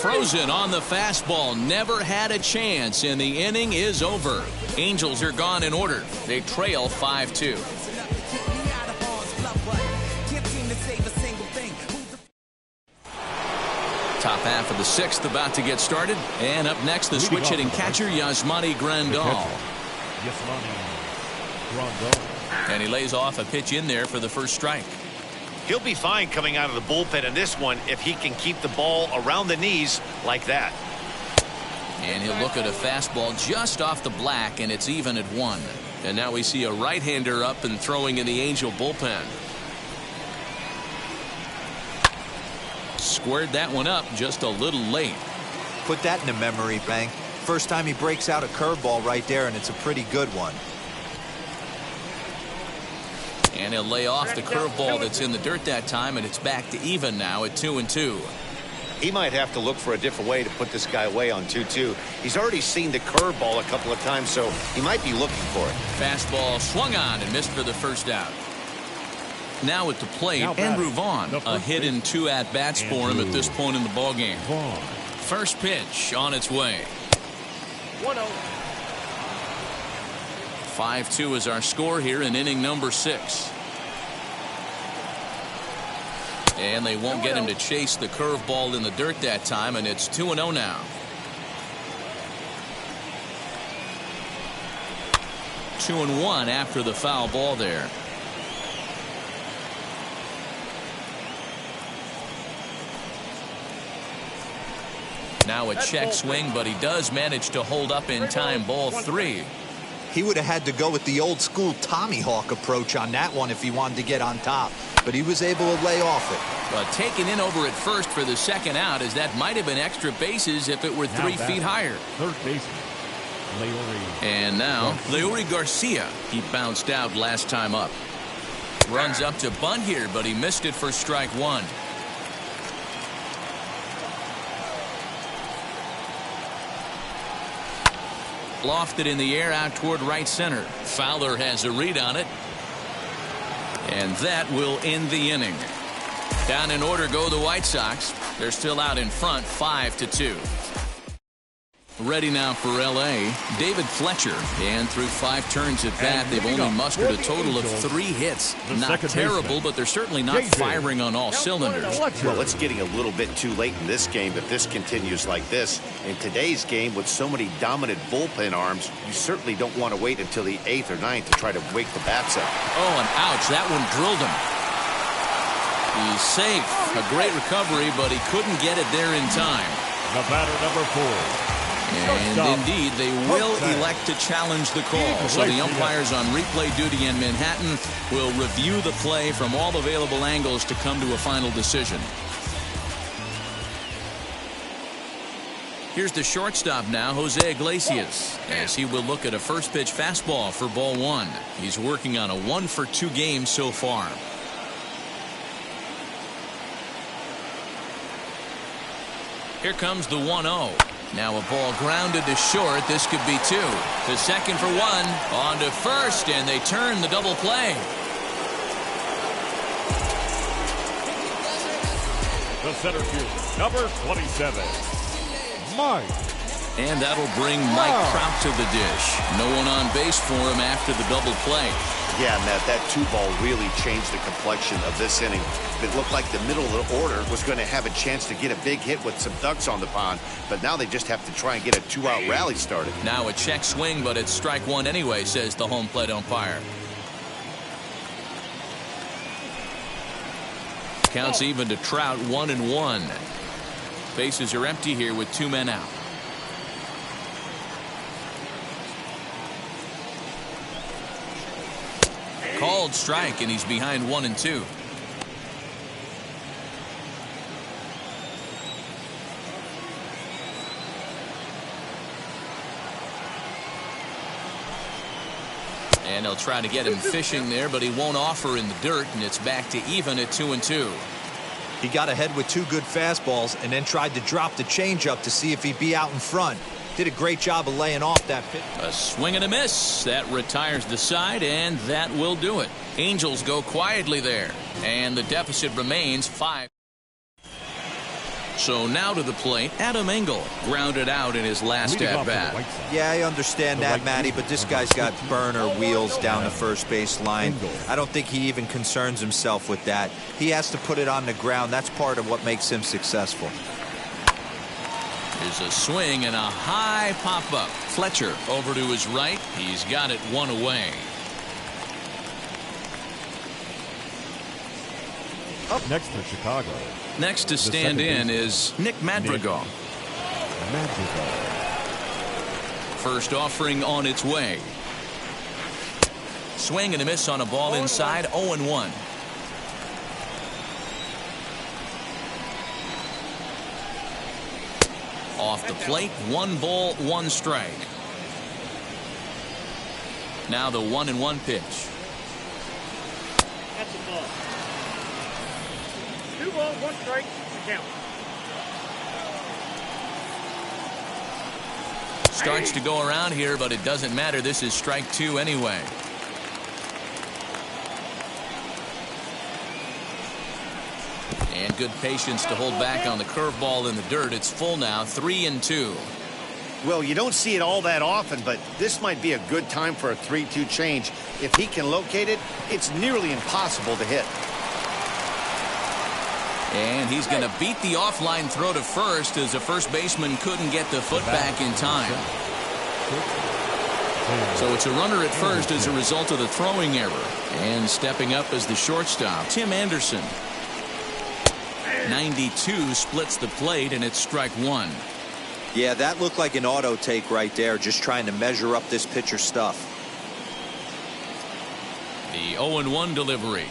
frozen on the fastball. Never had a chance, and the inning is over. Angels are gone in order. They trail 5-2. Top half of the sixth about to get started. And up next, the switch hitting catcher, Yasmani Grandal. And he lays off a pitch in there for the first strike. He'll be fine coming out of the bullpen in this one if he can keep the ball around the knees like that. And he'll look at a fastball just off the black, and it's even at 1. And now we see a right-hander up and throwing in the Angel bullpen. Squared that one up just a little late. Put that in the memory bank. First time he breaks out a curveball right there, and it's a pretty good one. And he'll lay off the curveball that's in the dirt that time, and it's back to even now at 2-2. He might have to look for a different way to put this guy away on 2-2. He's already seen the curveball a couple of times, so he might be looking for it. Fastball swung on and missed for the first out. Now at the plate, Andrew Vaughn. A hit in 2 at-bats for him at this point in the ballgame. First pitch on its way. 1-0. 5-2 is our score here in inning number 6. And they won't get him to chase the curveball in the dirt that time, and it's 2-0 now. Two and one after the foul ball there. Now a check swing, but he does manage to hold up in time. Ball 3. He would have had to go with the old school Tommy Hawk approach on that one if he wanted to get on top, but he was able to lay off it. But taken in over at first for the second out, as that might have been extra bases if it were 3 feet higher. Third baseman, Leury. And now Leury Garcia. He bounced out last time up. Runs up to bunt here, but he missed it for strike 1. Lofted in the air out toward right center. Fowler has a read on it. And that will end the inning. Down in order go the White Sox. They're still out in front, 5-2. Ready now for L.A., David Fletcher. And through 5 turns at bat, they've only mustered a total of 3 hits. Not terrible, but they're certainly not firing on all cylinders. Well, it's getting a little bit too late in this game if this continues like this. In today's game, with so many dominant bullpen arms, you certainly don't want to wait until the 8th or 9th to try to wake the bats up. Oh, and ouch, that one drilled him. He's safe. A great recovery, but he couldn't get it there in time. The batter, number 4. And indeed, they will elect to challenge the call. So the umpires on replay duty in Manhattan will review the play from all available angles to come to a final decision. Here's the shortstop now, Jose Iglesias, as he will look at a first pitch fastball for ball 1. He's working on a 1-for-2 game so far. Here comes the 1-0. Now a ball grounded to short. This could be 2. To second for 1. On to first, and they turn the double play. The center fielder, number 27, Mike. And that'll bring Mike Trout to the dish. No one on base for him after the double play. Yeah, Matt, that 2-ball really changed the complexion of this inning. It looked like the middle of the order was going to have a chance to get a big hit with some ducks on the pond, but now they just have to try and get a 2-out rally started. Now a check swing, but it's strike 1 anyway, says the home plate umpire. Counts even to Trout, 1-1. Bases are empty here with 2 men out. Called strike, and he's behind 1-2. And they'll try to get him fishing there, but he won't offer in the dirt, and it's back to even at 2-2. He got ahead with 2 good fastballs and then tried to drop the changeup to see if he'd be out in front. Did a great job of laying off that pitch. A swing and a miss. That retires the side, and that will do it. Angels go quietly there, and the deficit remains 5. So now to the plate, Adam Engel grounded out in his last at-bat. Yeah, I understand that, Matty, but this guy's got burner wheels down the first base line. I don't think he even concerns himself with that. He has to put it on the ground. That's part of what makes him successful. There's a swing and a high pop-up. Fletcher over to his right. He's got it one away. Up next for Chicago. Next to stand in is Nick Madrigal. First offering on its way. Swing and a miss on a ball inside, 0-1. Off the plate, 1 ball, 1 strike. Now the 1-1 pitch. That's a ball. 2 balls, 1 strike, count. Starts to go around here, but it doesn't matter. This is strike 2 anyway. And good patience to hold back on the curveball in the dirt. It's full now, 3-2. Well, you don't see it all that often, but this might be a good time for a 3-2 change. If he can locate it, it's nearly impossible to hit. And he's going to beat the offline throw to first as the first baseman couldn't get the foot back in time. So it's a runner at first as a result of the throwing error. And stepping up as the shortstop, Tim Anderson. 92 splits the plate, and it's strike 1. Yeah, that looked like an auto take right there, just trying to measure up this pitcher's stuff. The 0-1 delivery.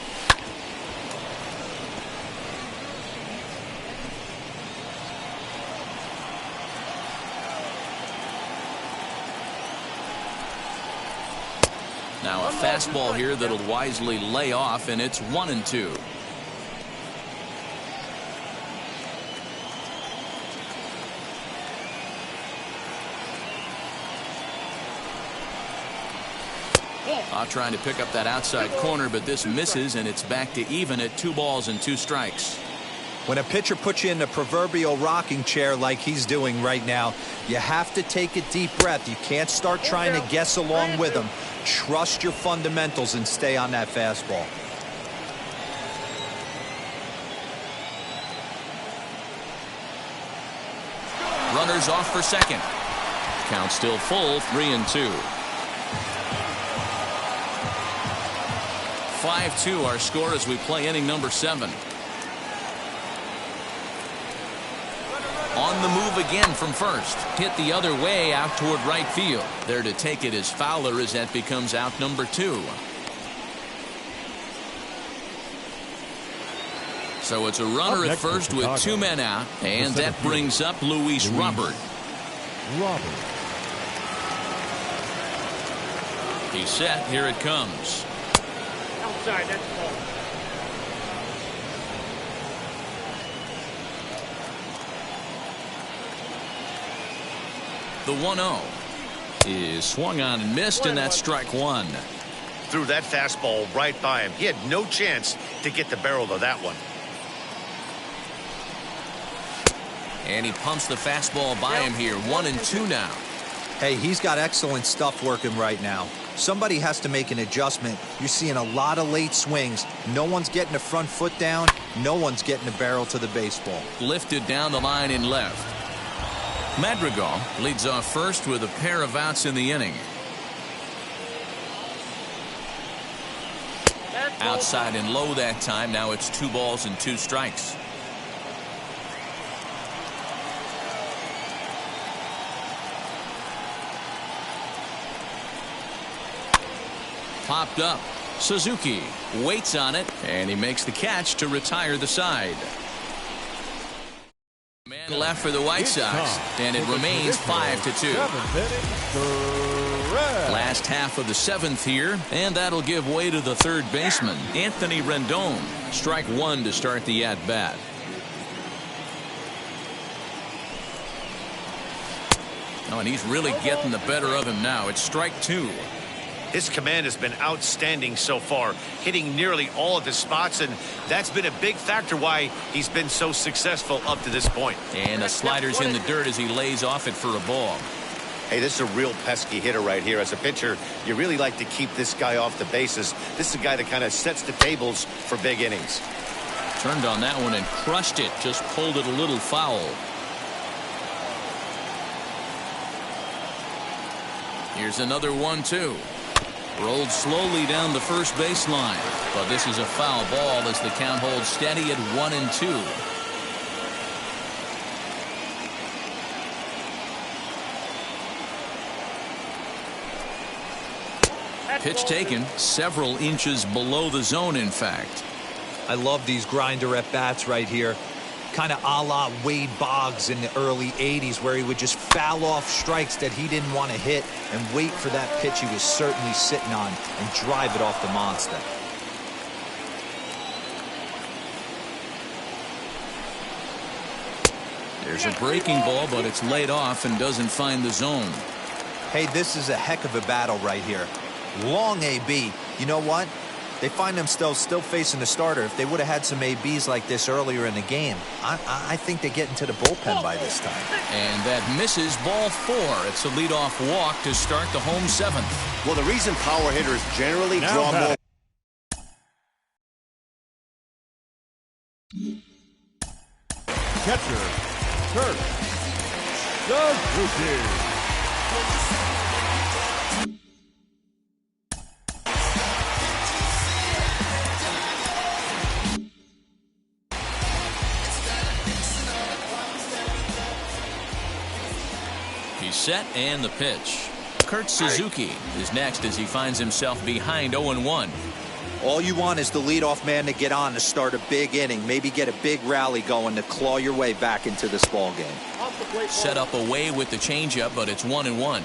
Now a fastball here that'll wisely lay off, and it's 1-2. Trying to pick up that outside corner, but this misses, and it's back to even at 2 balls and 2 strikes. When a pitcher puts you in the proverbial rocking chair like he's doing right now, you have to take a deep breath. You can't start trying to guess along with him. Trust your fundamentals and stay on that fastball. Runners off for second. Count still full, 3-2. 5-2 our score as we play inning number 7. On the move again from first. Hit the other way out toward right field. There to take it is Fowler as that becomes out number 2. So it's a runner at first with 2 men out, and that brings up Luis Robert. He's set. Here it comes. Outside, that's the ball. The 1-0 is swung on and missed, and that's strike 1. Threw that fastball right by him. He had no chance to get the barrel of that one. And he pumps the fastball by him here. 1-2 now. Hey, he's got excellent stuff working right now. Somebody has to make an adjustment. You're seeing a lot of late swings. No one's getting the front foot down. No one's getting the barrel to the baseball. Lifted down the line in left. Madrigal leads off first with a pair of outs in the inning. Outside and low that time. Now it's 2 balls and 2 strikes. Popped up. Suzuki waits on it, and he makes the catch to retire the side. Man left for the White Sox, and it remains 5-2. Last half of the 7th here, and that'll give way to the third baseman, Anthony Rendon. Strike 1 to start the at-bat. Oh, and he's really getting the better of him now. It's strike 2. His command has been outstanding so far, hitting nearly all of his spots, and that's been a big factor why he's been so successful up to this point. And the slider's in the dirt as he lays off it for a ball. Hey, this is a real pesky hitter right here. As a pitcher, you really like to keep this guy off the bases. This is a guy that kind of sets the tables for big innings. Turned on that one and crushed it. Just pulled it a little foul. Here's another 1-2. Rolled slowly down the first baseline. But this is a foul ball as the count holds steady at 1-2. Pitch taken several inches below the zone, in fact. I love these grinder at bats right here. Kind of a la Wade Boggs in the early 80s, where he would just foul off strikes that he didn't want to hit and wait for that pitch he was certainly sitting on and drive it off the monster. There's a breaking ball, but it's laid off and doesn't find the zone. Hey, this is a heck of a battle right here. Long AB. You know what? They find themselves still facing the starter. If they would have had some ABs like this earlier in the game, I think they get into the bullpen by this time. And that misses ball 4. It's a leadoff walk to start the home 7th. Well, the reason power hitters generally draw more. Catcher, Kurt Suzuki. He's set and the pitch. Kurt Suzuki is next as he finds himself behind 0-1. All you want is the leadoff man to get on to start a big inning, maybe get a big rally going to claw your way back into this ball game. Set up away with the changeup, but it's 1-1.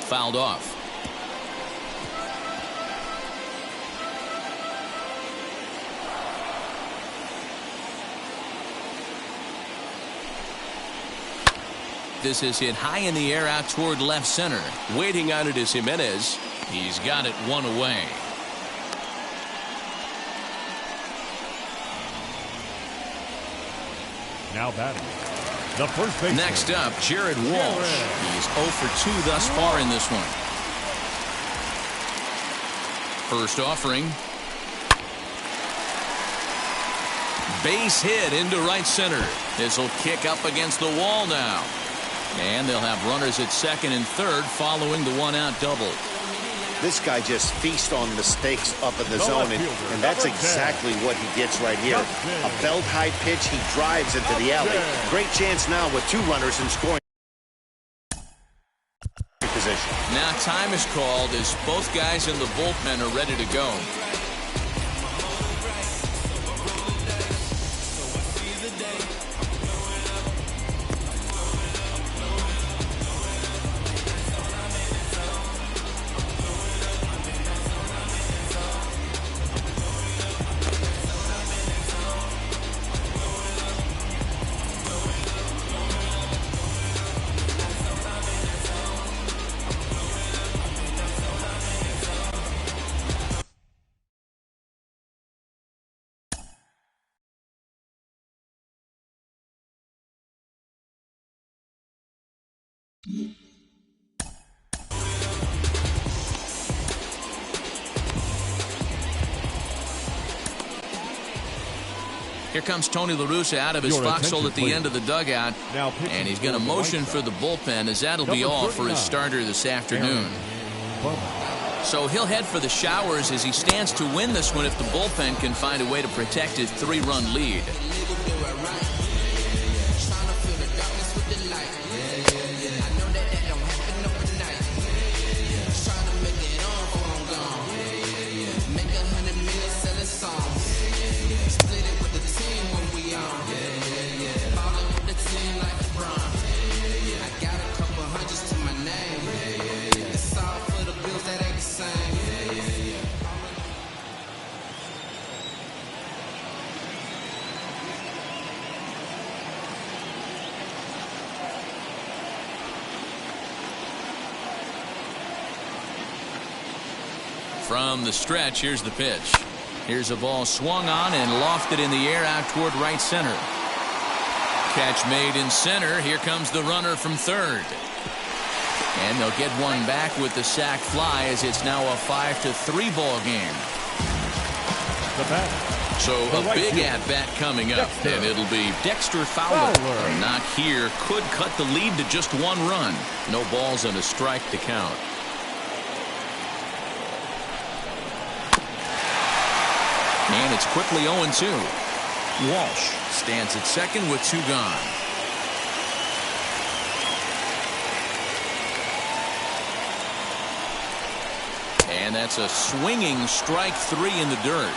Fouled off. This is hit high in the air out toward left center. Waiting on it is Jimenez. He's got it one away. Now batting, the first baseman. Next up, Jared Walsh. He's 0 for 2 thus far in this one. First offering. Base hit into right center. This will kick up against the wall now. And they'll have runners at second and third following the one-out double. This guy just feasts on mistakes up in the zone, and that's exactly what he gets right here. A belt-high pitch, he drives into the alley. Great chance now with 2 runners in scoring position. Now time is called as both guys in the bullpen are ready to go. Here comes Tony La Russa out of his foxhole at the end of the dugout. And he's going to motion for the bullpen, as that'll be all for his starter this afternoon. So he'll head for the showers as he stands to win this one if the bullpen can find a way to protect his 3-run lead. From the stretch, here's the pitch. Here's a ball swung on and lofted in the air out toward right center. Catch made in center. Here comes the runner from third. And they'll get one back with the sac fly as it's now a 5-3 ball game. So a big at-bat coming up, and it'll be Dexter Fowler. A knock here could cut the lead to just one run. No balls and a strike to count. And it's quickly 0-2. Walsh stands at second with 2 gone. And that's a swinging strike 3 in the dirt.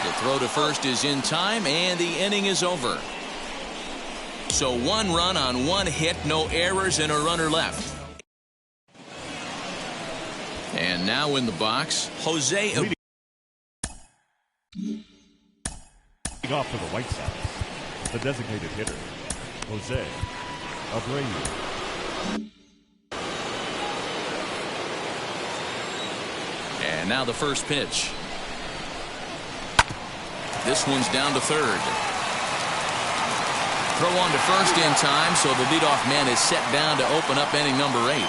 The throw to first is in time, and the inning is over. So 1 run on 1 hit, no errors, and a runner left. And now in the box, Jose. Leading off for the White Sox, the designated hitter, Jose Abreu. And now the first pitch. This one's down to third. Throw on to first in time, so the leadoff man is set down to open up inning number 8.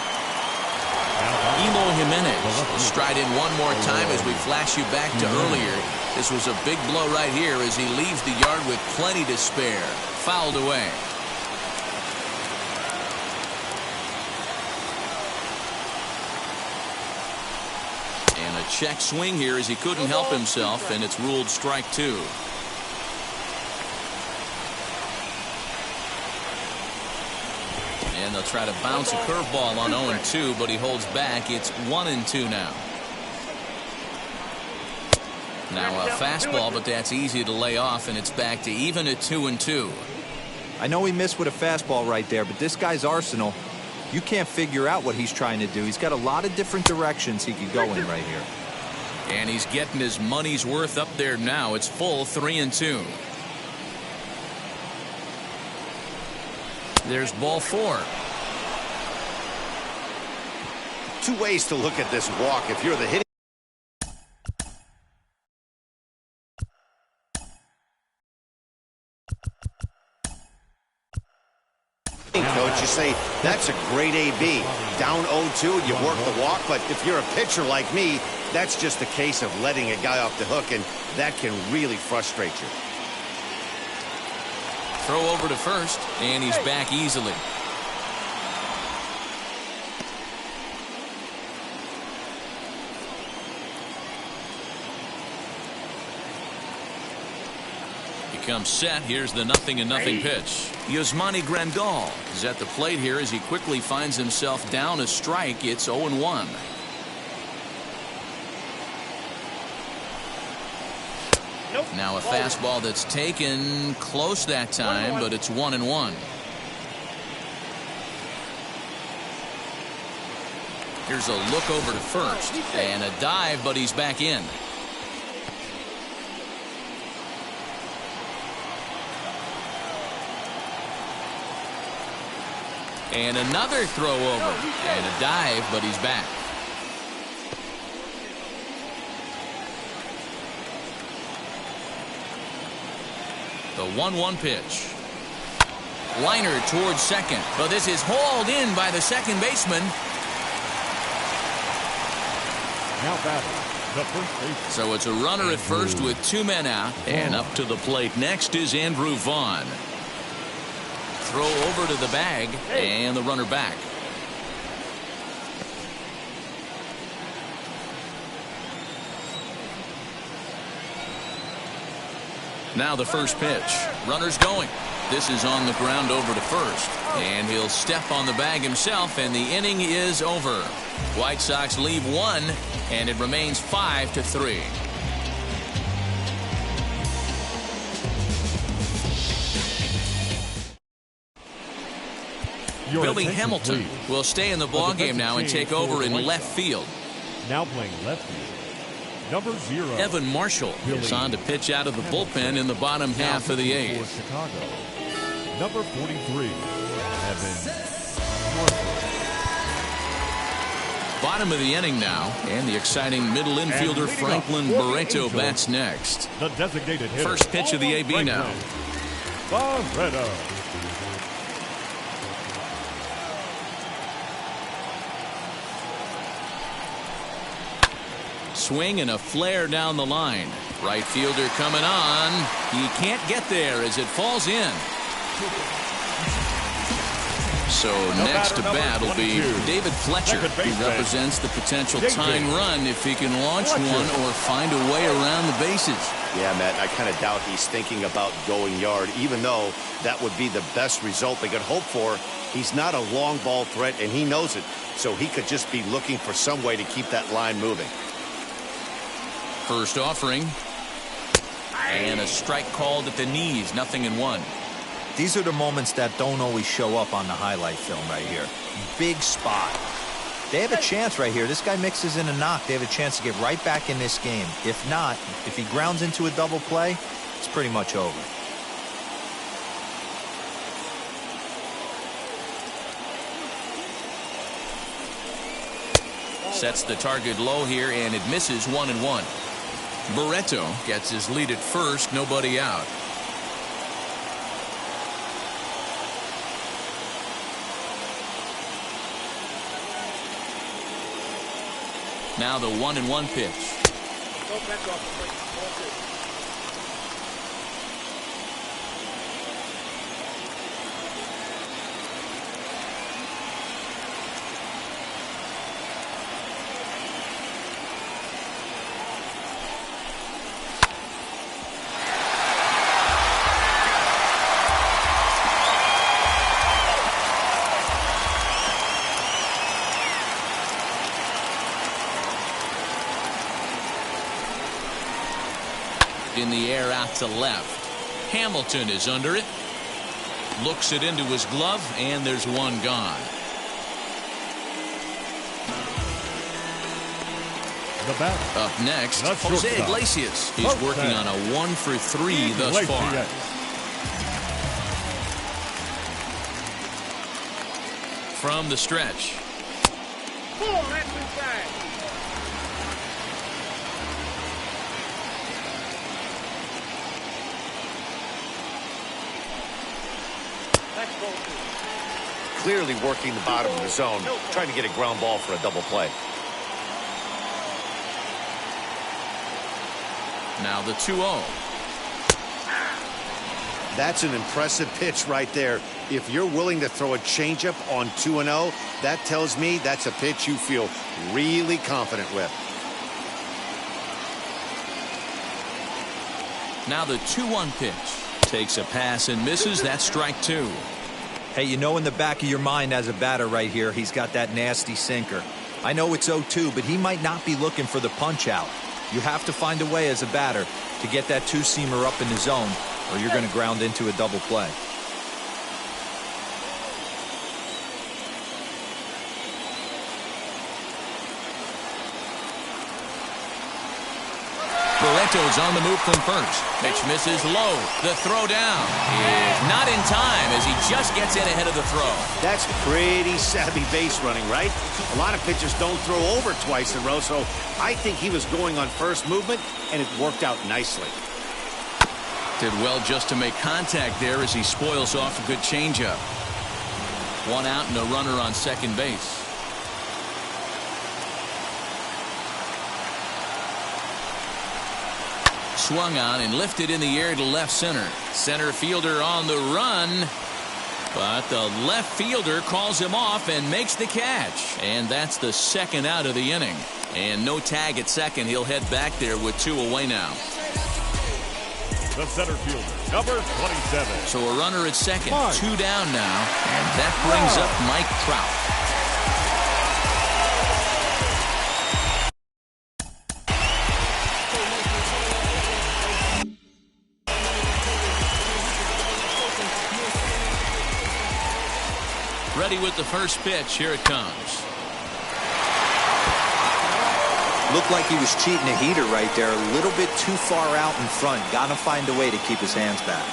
Eloy Jimenez will stride in one more time as we flash you back to earlier. This was a big blow right here as he leaves the yard with plenty to spare. Fouled away. And a check swing here as he couldn't help himself, and it's ruled strike 2. And they'll try to bounce a curveball on 0-2, but he holds back. It's 1-2 now. Now a fastball, but that's easy to lay off, and it's back to even at 2-2. I know he missed with a fastball right there, but this guy's arsenal, you can't figure out what he's trying to do. He's got a lot of different directions he could go in right here. And he's getting his money's worth up there now. It's full 3-2. There's ball 4. 2 ways to look at this walk. If you're the hitting coach, you say that's a great AB. Down 0-2 and you work the walk, but if you're a pitcher like me, that's just a case of letting a guy off the hook, and that can really frustrate you. Throw over to first, and he's back easily. He comes set. Here's the 0-0 pitch. Yasmani Grandal is at the plate here as he quickly finds himself down a strike. It's 0-1. Now a fastball that's taken close that time, but it's 1-1. Here's a look over to first and a dive, but he's back in. And another throw over and a dive, but he's back. The 1-1 pitch. Liner towards second, but this is hauled in by the second baseman. Now batting, the first baseman. So it's a runner at first with 2 men out, and up to the plate next is Andrew Vaughn. Throw over to the bag, and the runner back. Now the first pitch. Runner's going. This is on the ground over to first. And he'll step on the bag himself, and the inning is over. White Sox leave 1, and it remains 5-3. Billy Hamilton will stay in the ballgame now and take over in left field. Now playing left field, number 0. Evan Marshall is on to pitch out of the bullpen in the bottom half of the 8th. Chicago, number 43, Evan Marshall. Bottom of the inning now, and the exciting middle infielder Franklin Barreto bats next. The designated hitter. First pitch of the AB now. Barreto. Swing and a flare down the line. Right fielder coming on. He can't get there as it falls in. So next to bat will be David Fletcher. He represents the potential tying run if he can launch one or find a way around the bases. Yeah, Matt, I kind of doubt he's thinking about going yard, even though that would be the best result they could hope for. He's not a long ball threat, and he knows it. So he could just be looking for some way to keep that line moving. First offering. And a strike called at the knees. 0-1. These are the moments that don't always show up on the highlight film right here. Big spot. They have a chance right here. This guy mixes in a knock. They have a chance to get right back in this game. If not, if he grounds into a double play, it's pretty much over. Sets the target low here, and it misses. 1-1. Barreto gets his lead at first. Nobody out. Now the 1-1 pitch. In the air out to left. Hamilton is under it. Looks it into his glove, and there's one gone. The batter. Up next, Jose Iglesias. He's working on a 1-for-3 thus far. From the stretch. That's inside. Clearly working the bottom of the zone, trying to get a ground ball for a double play. Now the 2-0. That's an impressive pitch right there. If you're willing to throw a changeup on 2-0, that tells me that's a pitch you feel really confident with. Now the 2-1 pitch. Takes a pass and misses. That's strike 2. Hey, you know in the back of your mind as a batter right here, he's got that nasty sinker. I know it's 0-2, but he might not be looking for the punch out. You have to find a way as a batter to get that two-seamer up in the zone, or you're going to ground into a double play. Barreto's on the move from first. Pitch misses low. The throw down is not in time as he just gets in ahead of the throw. That's pretty savvy base running, right? A lot of pitchers don't throw over twice in a row, so I think he was going on first movement, and it worked out nicely. Did well just to make contact there as he spoils off a good changeup. One out and a runner on second base. Swung on and lifted in the air to left center. Center fielder on the run. But the left fielder calls him off and makes the catch. And that's the second out of the inning. And no tag at second. He'll head back there with 2 away now. The center fielder, number 27. So a runner at second. 2 down now. And that brings up Mike Trout. Ready with the first pitch. Here it comes. Looked like he was cheating a heater right there. A little bit too far out in front. Got to find a way to keep his hands back.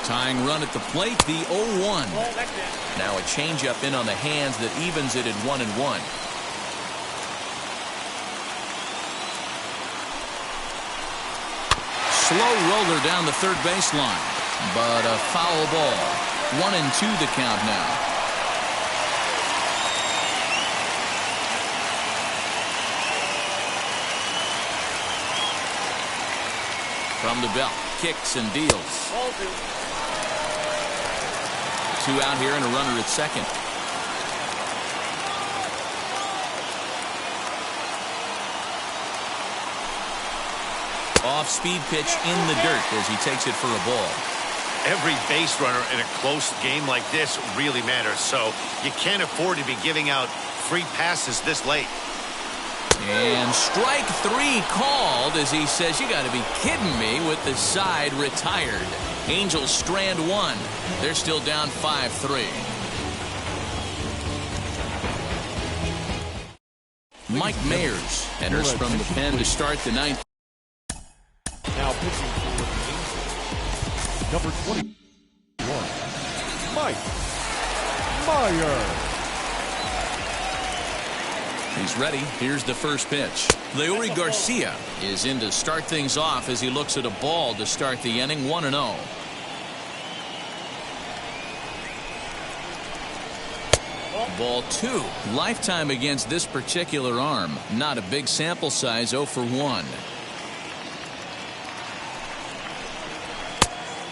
Tying run at the plate, the 0-1. Now a changeup in on the hands that evens it at 1-1. Slow roller down the third baseline, but a foul ball. 1-2 the count now. From the belt, kicks and deals. 2 out here and a runner at second. Off-speed pitch in the dirt as he takes it for a ball. Every base runner in a close game like this really matters, so you can't afford to be giving out free passes this late. And strike 3 called as he says, you got to be kidding me, with the side retired. Angels strand 1. They're still down 5-3. Mike Mayers enters from the pen to start the 9th. Now pitching for the Angels, number 21, Mike Mayers. He's ready. Here's the first pitch. Leury Garcia is in to start things off as he looks at a ball to start the inning. 1-0. Ball 2. Lifetime against this particular arm. Not a big sample size. 0 for 1.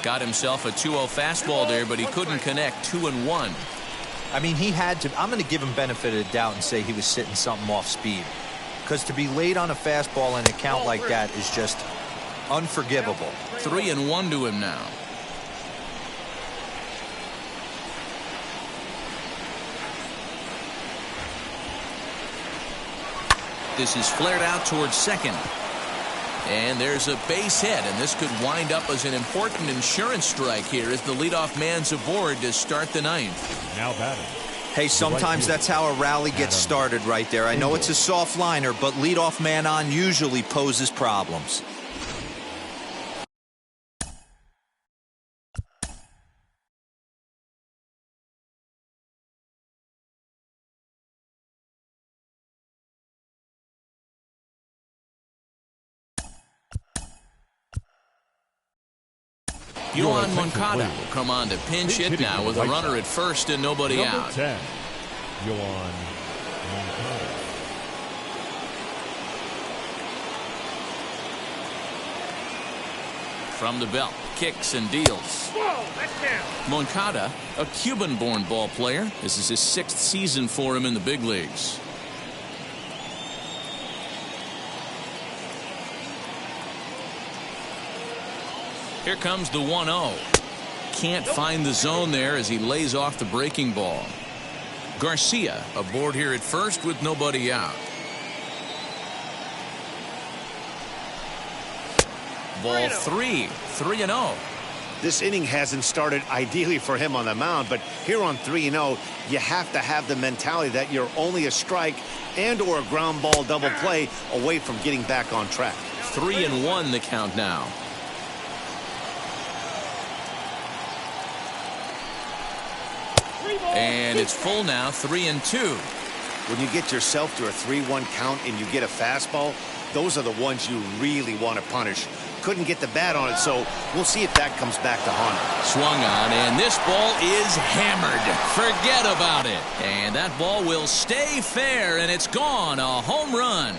Got himself a 2-0 fastball there, but he couldn't connect. 2-1. I mean, he had to. I'm going to give him benefit of the doubt and say he was sitting something off speed, because to be late on a fastball in a count like that is just unforgivable. 3-1 to him now. This is flared out towards second. And there's a base hit, and this could wind up as an important insurance strike here as the leadoff man's aboard to start the 9th. Now batting. Hey, sometimes that's how a rally gets started right there. I know it's a soft liner, but leadoff man on usually poses problems. Yoan Moncada will come on to pinch hit now with a runner at first and nobody out. 10, Yoan Moncada. From the belt, kicks and deals. Moncada, a Cuban-born ball player. This is his 6th season for him in the big leagues. Here comes the 1-0. Can't find the zone there as he lays off the breaking ball. Garcia aboard here at first with nobody out. Ball 3, 3-0. This inning hasn't started ideally for him on the mound, but here on 3-0, you have to have the mentality that you're only a strike and or a ground ball double play away from getting back on track. 3-1 the count now. And it's full now, 3-2. When you get yourself to a 3-1 count and you get a fastball, those are the ones you really want to punish. Couldn't get the bat on it, so we'll see if that comes back to haunt him. Swung on, and this ball is hammered. Forget about it. And that ball will stay fair, and it's gone. A home run.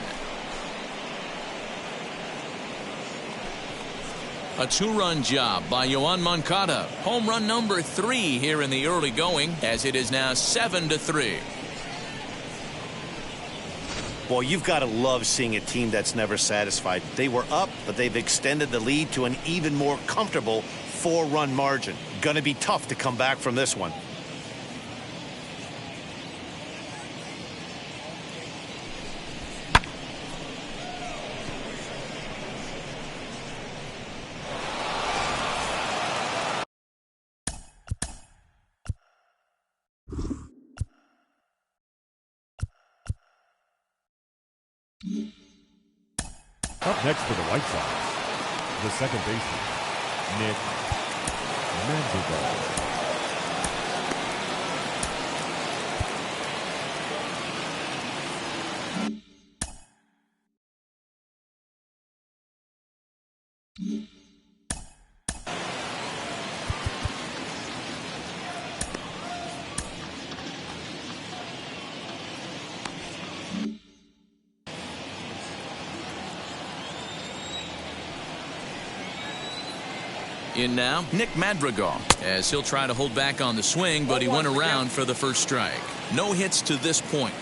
A 2-run job by Yoan Moncada. Home run number 3 here in the early going, as it is now 7-3. Well, you've got to love seeing a team that's never satisfied. They were up, but they've extended the lead to an even more comfortable 4-run margin. Going to be tough to come back from this one. Up next for the White Sox, the second baseman, Nick Madrigal. In now, Nick Madrigal, as he'll try to hold back on the swing, but he went around for the first strike. No hits to this point.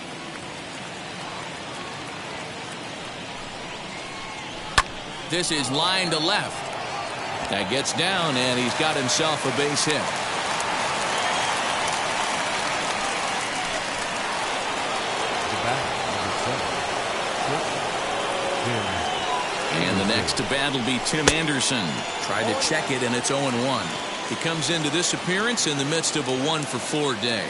This is line to left. That gets down, and he's got himself a base hit. And the next to bat will be Tim Anderson. Tried to check it, and it's 0-1. He comes into this appearance in the midst of a 1-for-4 day.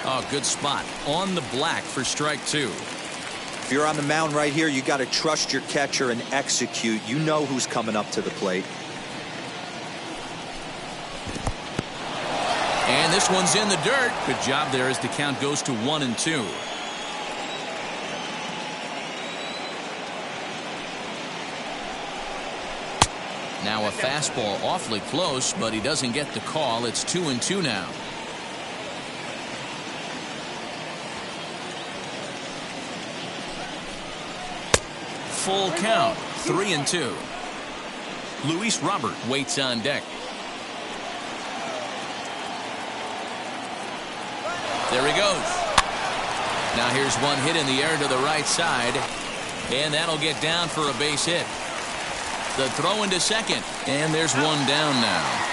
Oh, good spot. On the black for strike 2. If you're on the mound right here, you got to trust your catcher and execute. You know who's coming up to the plate. And this one's in the dirt. Good job there as the count goes to 1-2. Now a fastball awfully close, but he doesn't get the call. It's 2-2 now. Full count, 3-2. Luis Robert waits on deck. There he goes. Now here's one hit in the air to the right side, and that'll get down for a base hit. The throw into second, and there's one down now.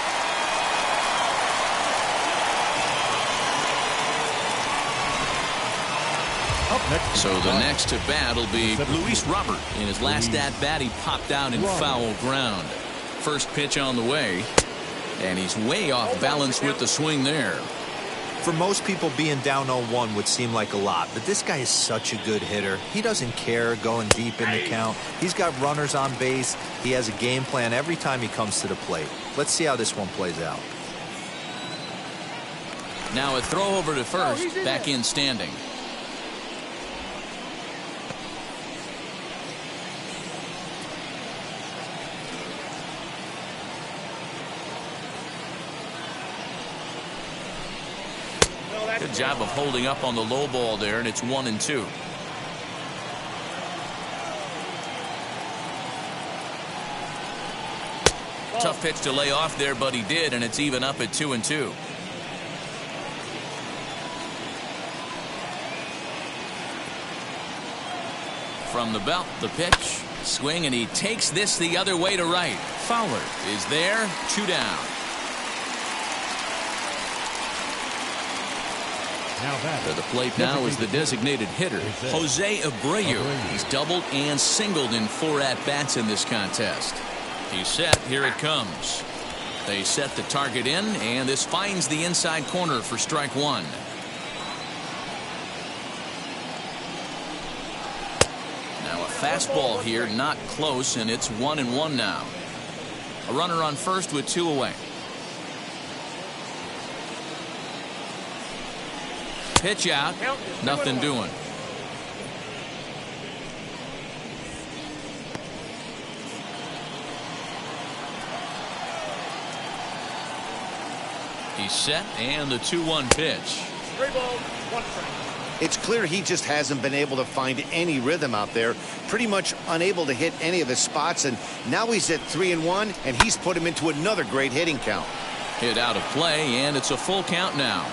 So the next to bat will be Luis Robert. In his last at-bat, he popped out in foul ground. First pitch on the way, and he's way off balance with the swing there. For most people, being down 0-1 would seem like a lot, but this guy is such a good hitter. He doesn't care going deep in the count. He's got runners on base. He has a game plan every time he comes to the plate. Let's see how this one plays out. Now a throw over to first, back in standing. Good job of holding up on the low ball there, and it's 1-2. Tough pitch to lay off there, but he did, and it's even up at 2-2. From the belt, the pitch, swing, and he takes this the other way to right. Fowler is there, 2 down. To the plate now is the designated hitter, Jose Abreu. He's doubled and singled in 4 at-bats in this contest. He's set. Here it comes. They set the target in, and this finds the inside corner for strike 1. Now a fastball here, not close, and it's 1-1 now. A runner on first with 2 away. Pitch out, nothing doing. He's set, and the 2-1 pitch. 3 balls, 1 strike. It's clear he just hasn't been able to find any rhythm out there. Pretty much unable to hit any of his spots, and now he's at 3-1, and he's put him into another great hitting count. Hit out of play, and it's a full count now.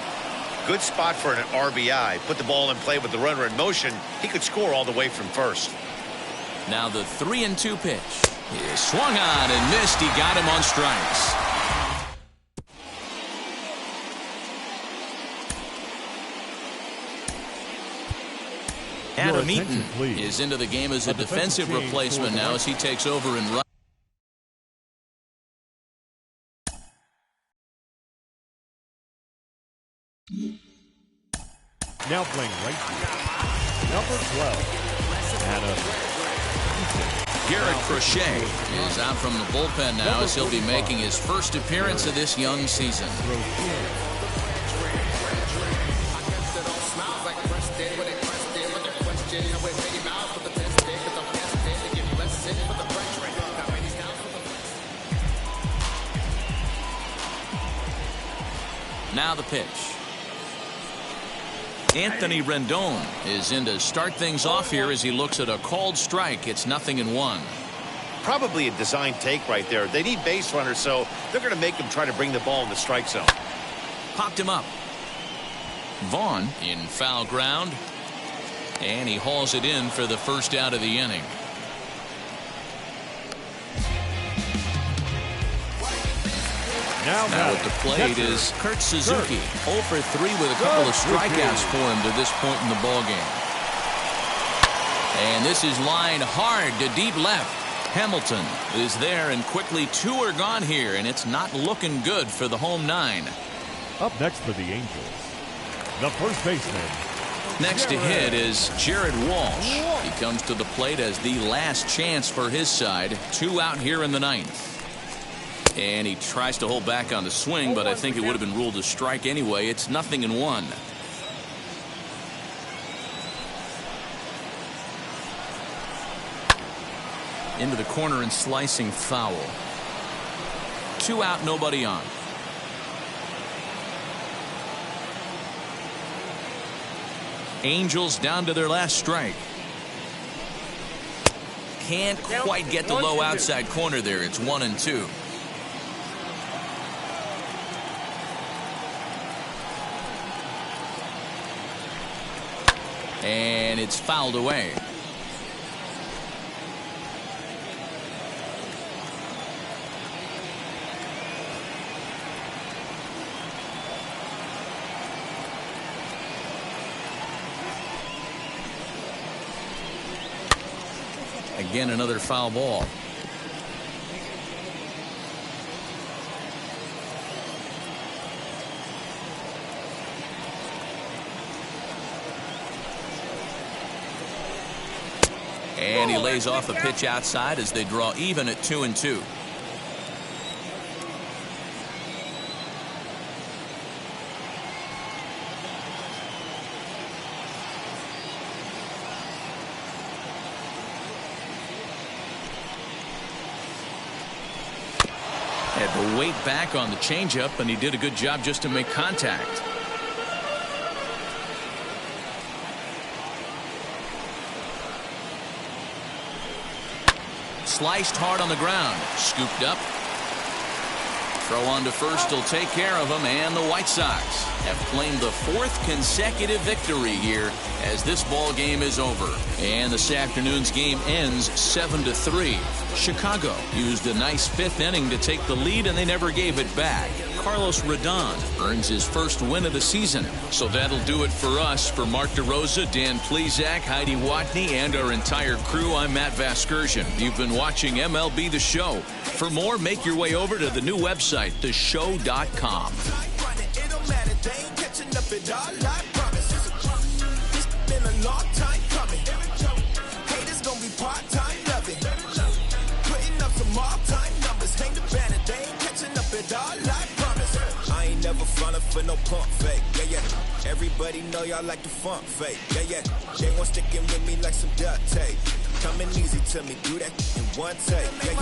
Good spot for an RBI. Put the ball in play with the runner in motion. He could score all the way from first. Now the 3-2 pitch. He swung on and missed. He got him on strikes. Adam Eaton is into the game as a defensive replacement now as he takes over and runs. Now playing right field, number 12, Adam Eaton. Garrett Crochet is out from the bullpen now as he'll be making his first appearance of this young season. Now the pitch. Anthony Rendon is in to start things off here as he looks at a called strike. It's 0-1. Probably a design take right there. They need base runners, so they're going to make him try to bring the ball in the strike zone. Popped him up. Vaughn in foul ground. And he hauls it in for the first out of the inning. Now at the plate is Kurt Suzuki. 0 for 3 with a couple of strikeouts for him to this point in the ballgame. And this is lined hard to deep left. Hamilton is there, and quickly 2 are gone here, and it's not looking good for the home 9. Up next for the Angels, the first baseman. Next to hit is Jared Walsh. He comes to the plate as the last chance for his side. 2 out here in the 9th. And he tries to hold back on the swing, but I think it would have been ruled a strike anyway. It's 0-1. Into the corner and slicing foul. 2 out, nobody on. Angels down to their last strike. Can't quite get the low outside corner there. It's 1-2. And it's fouled away. Again, another foul ball. And he lays off a pitch outside as they draw even at 2-2. Had to wait back on the changeup, and he did a good job just to make contact. Sliced hard on the ground. Scooped up. Throw on to first will take care of him, and the White Sox have claimed the 4th consecutive victory here as this ball game is over. And this afternoon's game ends 7-3. Chicago used a nice 5th inning to take the lead, and they never gave it back. Carlos Rodon earns his first win of the season. So that'll do it for us. For Mark DeRosa, Dan Plesac, Heidi Watney, and our entire crew, I'm Matt Vasgersian. You've been watching MLB The Show. For more, make your way over to the new website, theshow.com. For no pump fake, yeah. Everybody know y'all like the funk fake, yeah. They want sticking with me like some duct tape. Coming easy to me, do that in one take, yeah.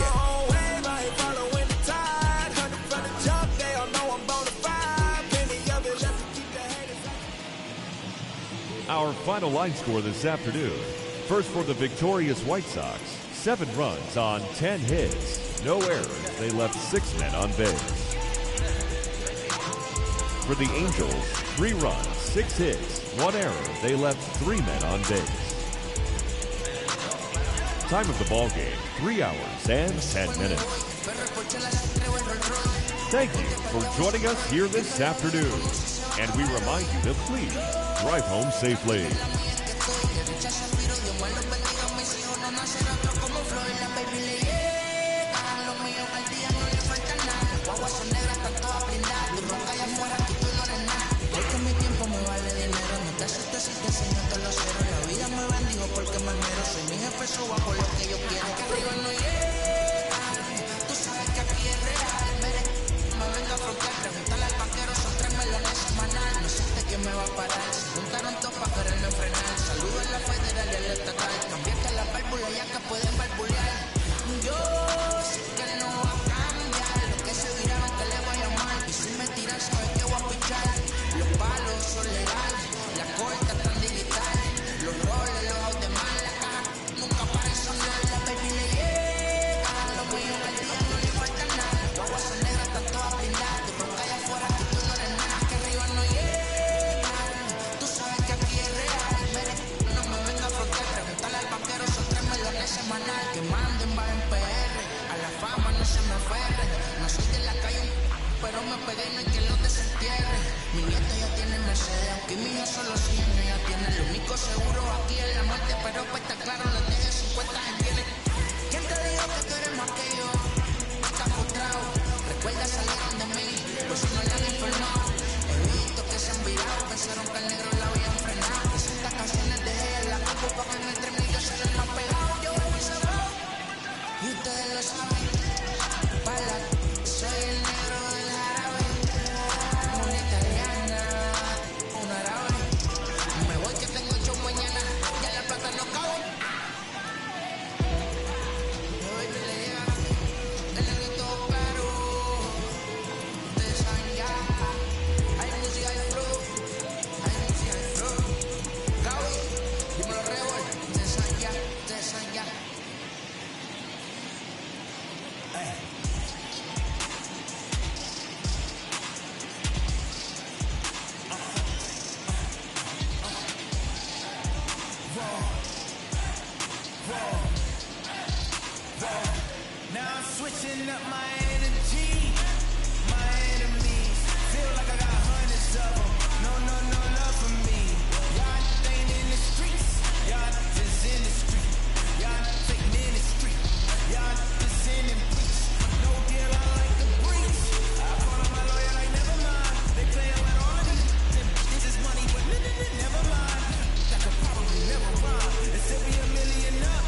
Following the tide, from the jump, they all know I'm bonafide. Many of it left to keep the haters. Our final line score this afternoon. First for the victorious White Sox, 7 runs on 10 hits, no errors. They left 6 men on base. For the Angels, 3 runs, 6 hits, 1 error. They left 3 men on base. Time of the ball game, 3 hours and 10 minutes. Thank you for joining us here this afternoon. And we remind you to please drive home safely. Porque me esmero, soy mi jefe, subo por lo que yo quiero. nieta ya tiene Mercedes, aunque mi hija solo 100 ella tiene. Lo único seguro aquí es la muerte, pero pues está claro, le deje 50 en bienes. ¿Quién te dijo que tú eres más que yo? Estás frustrado, recuerda salieron de mí, pues no le han informado. He visto que se han virado, pensaron que el negro la habían frenado. Que estas canciones de él, la culpa para que en el tren se les más pegado. Yo voy cerrado, y ustedes lo saben. Pala, soy el negro del árabe, una italiana, un árabe. Me voy que tengo show mañana, ya la plata no cabe. Yo voy que le llega, el negrito claro. Ustedes saben ya, hay música, hay flow, hay música, hay flow. Gaby, dímelo Rebol, ustedes saben ya, ustedes saben ya. Now I'm switching up my energy. My enemies feel like I got hundreds of them. No love for me. Y'all ain't in the streets. Y'all just in the street. Y'all fake ministry. Y'all just sending preach. No deal, I like the breeze. I call on my lawyer like never mind. They playing with all of these. This is money, but never mind. That could probably never rhyme. It said we $1 million up.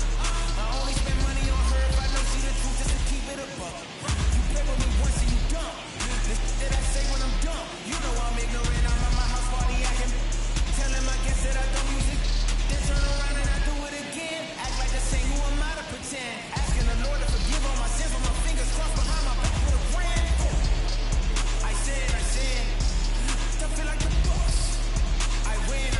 I only spend money on her if I know she the truth, just to keep it up. You play with me once and you dumb. This that I say when I'm dumb. You know I'm ignorant, I'm at my house party acting. Telling my guests that I don't use it. Then turn around and I do it again. Act like the same, who am I to pretend? Asking the Lord to forgive all my sins, with my fingers crossed behind my back with a brand. I sin. I feel like the boss. I win.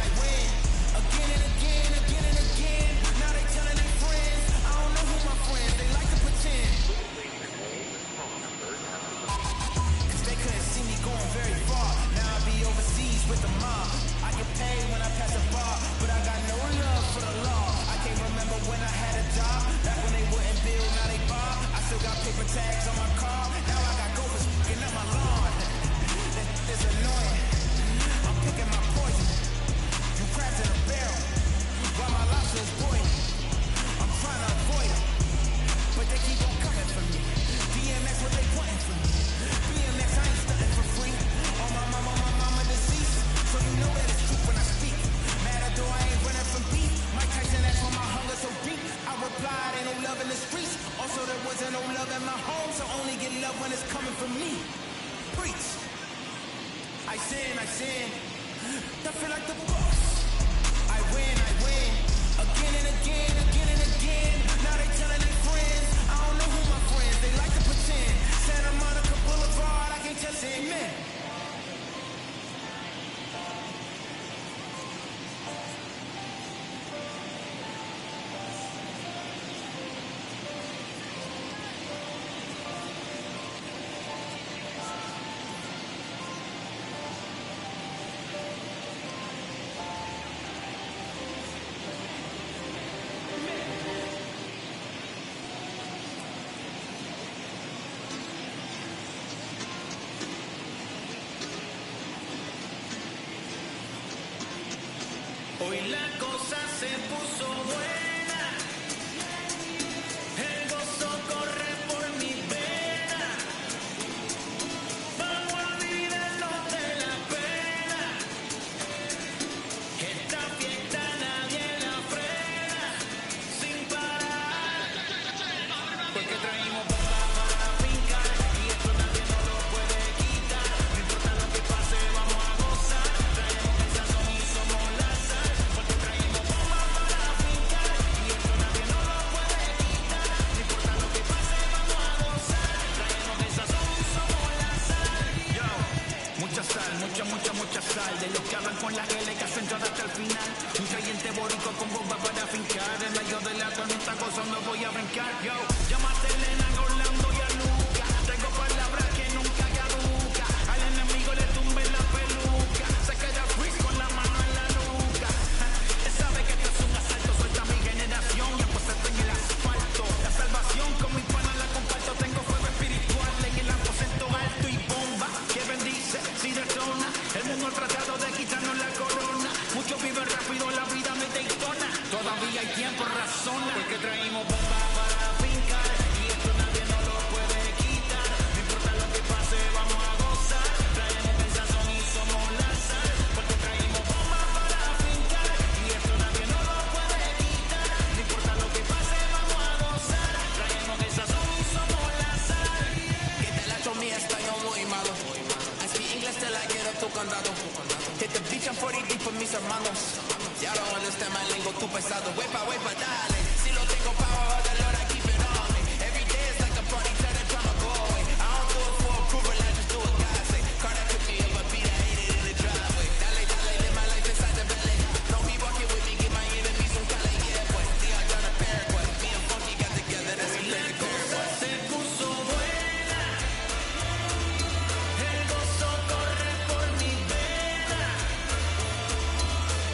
Again and again. Now they telling their friends. I don't know who my friends, they like to pretend. Cause they couldn't see me going very far. Now I be overseas with the mob. I get paid when I pass a bar, but I got no love for the law. I can't remember when I had a job. Back when they wouldn't build, now they bob. I still got paper tags on my car. Now I got gophers picking up my lawn. It's annoying. I'm picking my poison. You crabs in a barrel, while my lobster is boiling. I'm trying to avoid them, but they keep on coming for me. DMX, what they wanting from me? BMX, I ain't stunting for free. On my mama deceased, so you know that it's true when I speak. Mad at though I ain't running from beef. Mike Tyson asked for my hunger so deep. I replied, ain't no love in the streets. Also, there wasn't no love in my home, so only get love when it's coming from me. Preach. I sin. I feel like the boss. I win. Again and again. Now they telling their friends. I don't know who my friends, they like to pretend. Santa Monica Boulevard, I can't just say amen. Hoy la cosa se puso buena, el gozo corre por mi vena, vamos a olvidarnos de la pena, esta fiesta nadie la frena, sin parar, porque traímos bomba para fincar, y esto nadie nos lo puede quitar, no importa lo que pase, vamos a gozar, traemos el sazón y somos la sal. Mucha sal, de los que hablan con la L que hacen todo hasta el final. Un creyente boricua con bomba para fincar. En medio de la tormenta gozando voy a brincar. Yo, llámate a Elena, a Orlando y a Luca. Tengo palabras que nunca caduca. Al enemigo le tumbe la peluca. Se queda freeze con la mano en la nuca. Él sabe que esto es un asalto. Suelta mi generación y apuesta en el asfalto. La salvación con mis panas la comparto. Tengo fuego espiritual en el aposento alto y bomba que bendice si detona. El mundo vamos. Ya don't understand my lingo, tu pesado. Wepa, dale. Si lo tengo power, the Lord, I keep it on me. Every day is like a party, tell the drama go away. I don't do it for approval, I just do what God say. Car that pick me up, a beat, I hate it in the driveway. Dale, live my life inside the belly. Don't be walking with me, get my enemies some cali, yeah, boy. Leon down to Paraguay. Me and Funky got together, that's a crazy Paraguay. Se puso buena, el gozo corre por mi vena.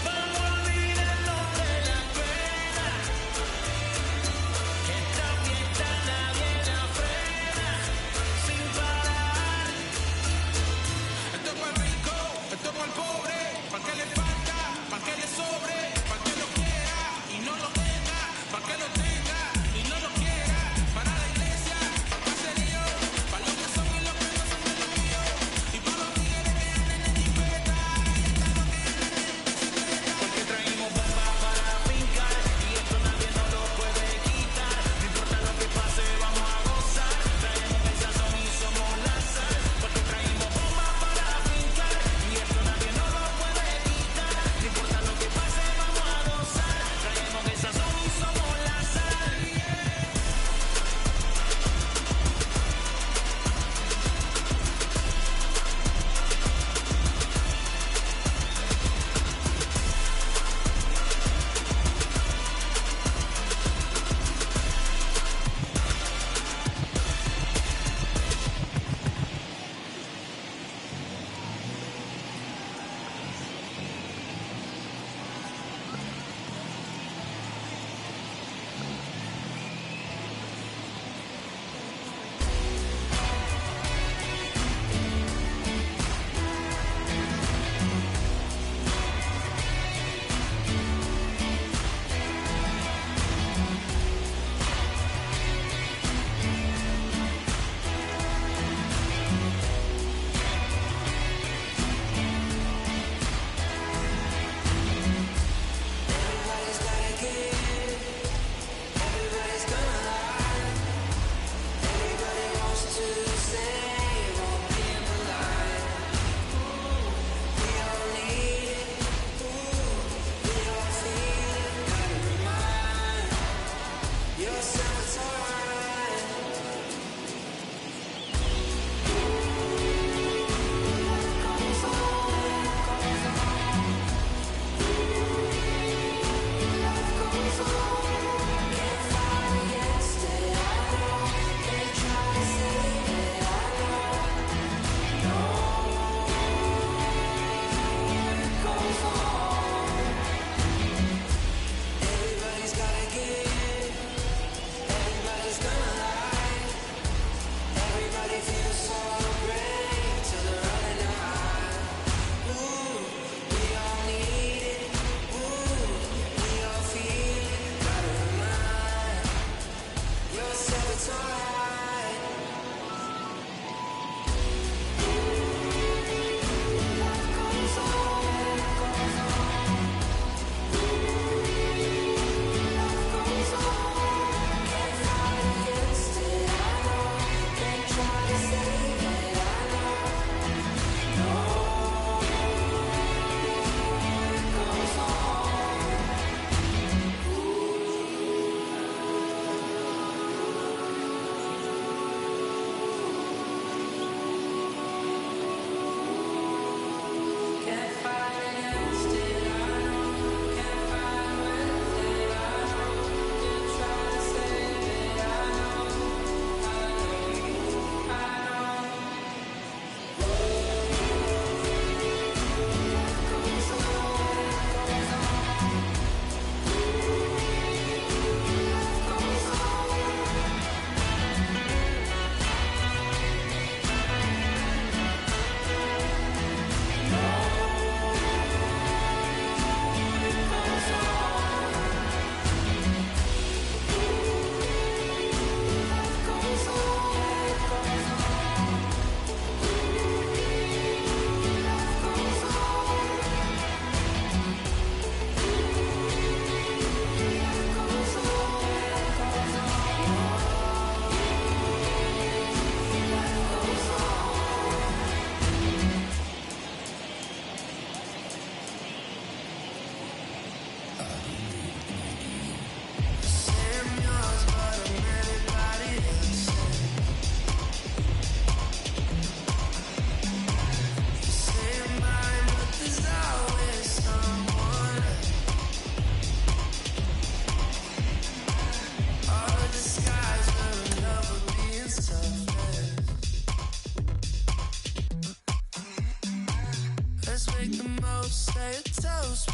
Vamos a olvidarnos de la pena, que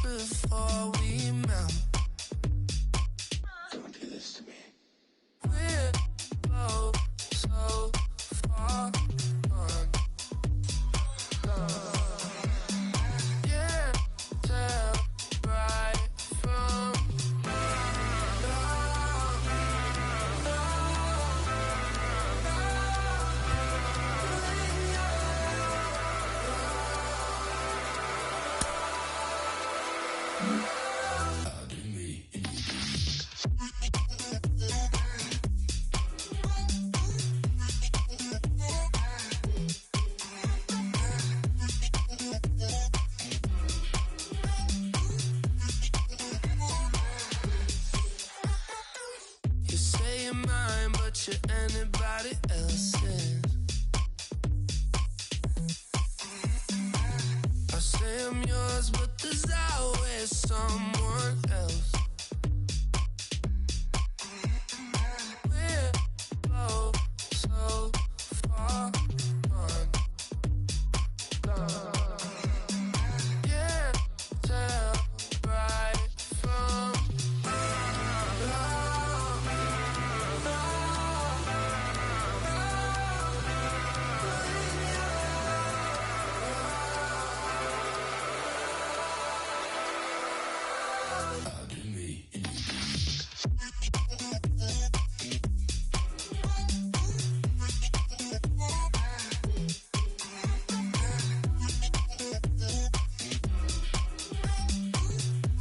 Before we melt. Don't do this to me. We're both so far gone. Yeah, tell right from you say you're mine, but you're anybody else's. I say I'm yours, but there's always someone else.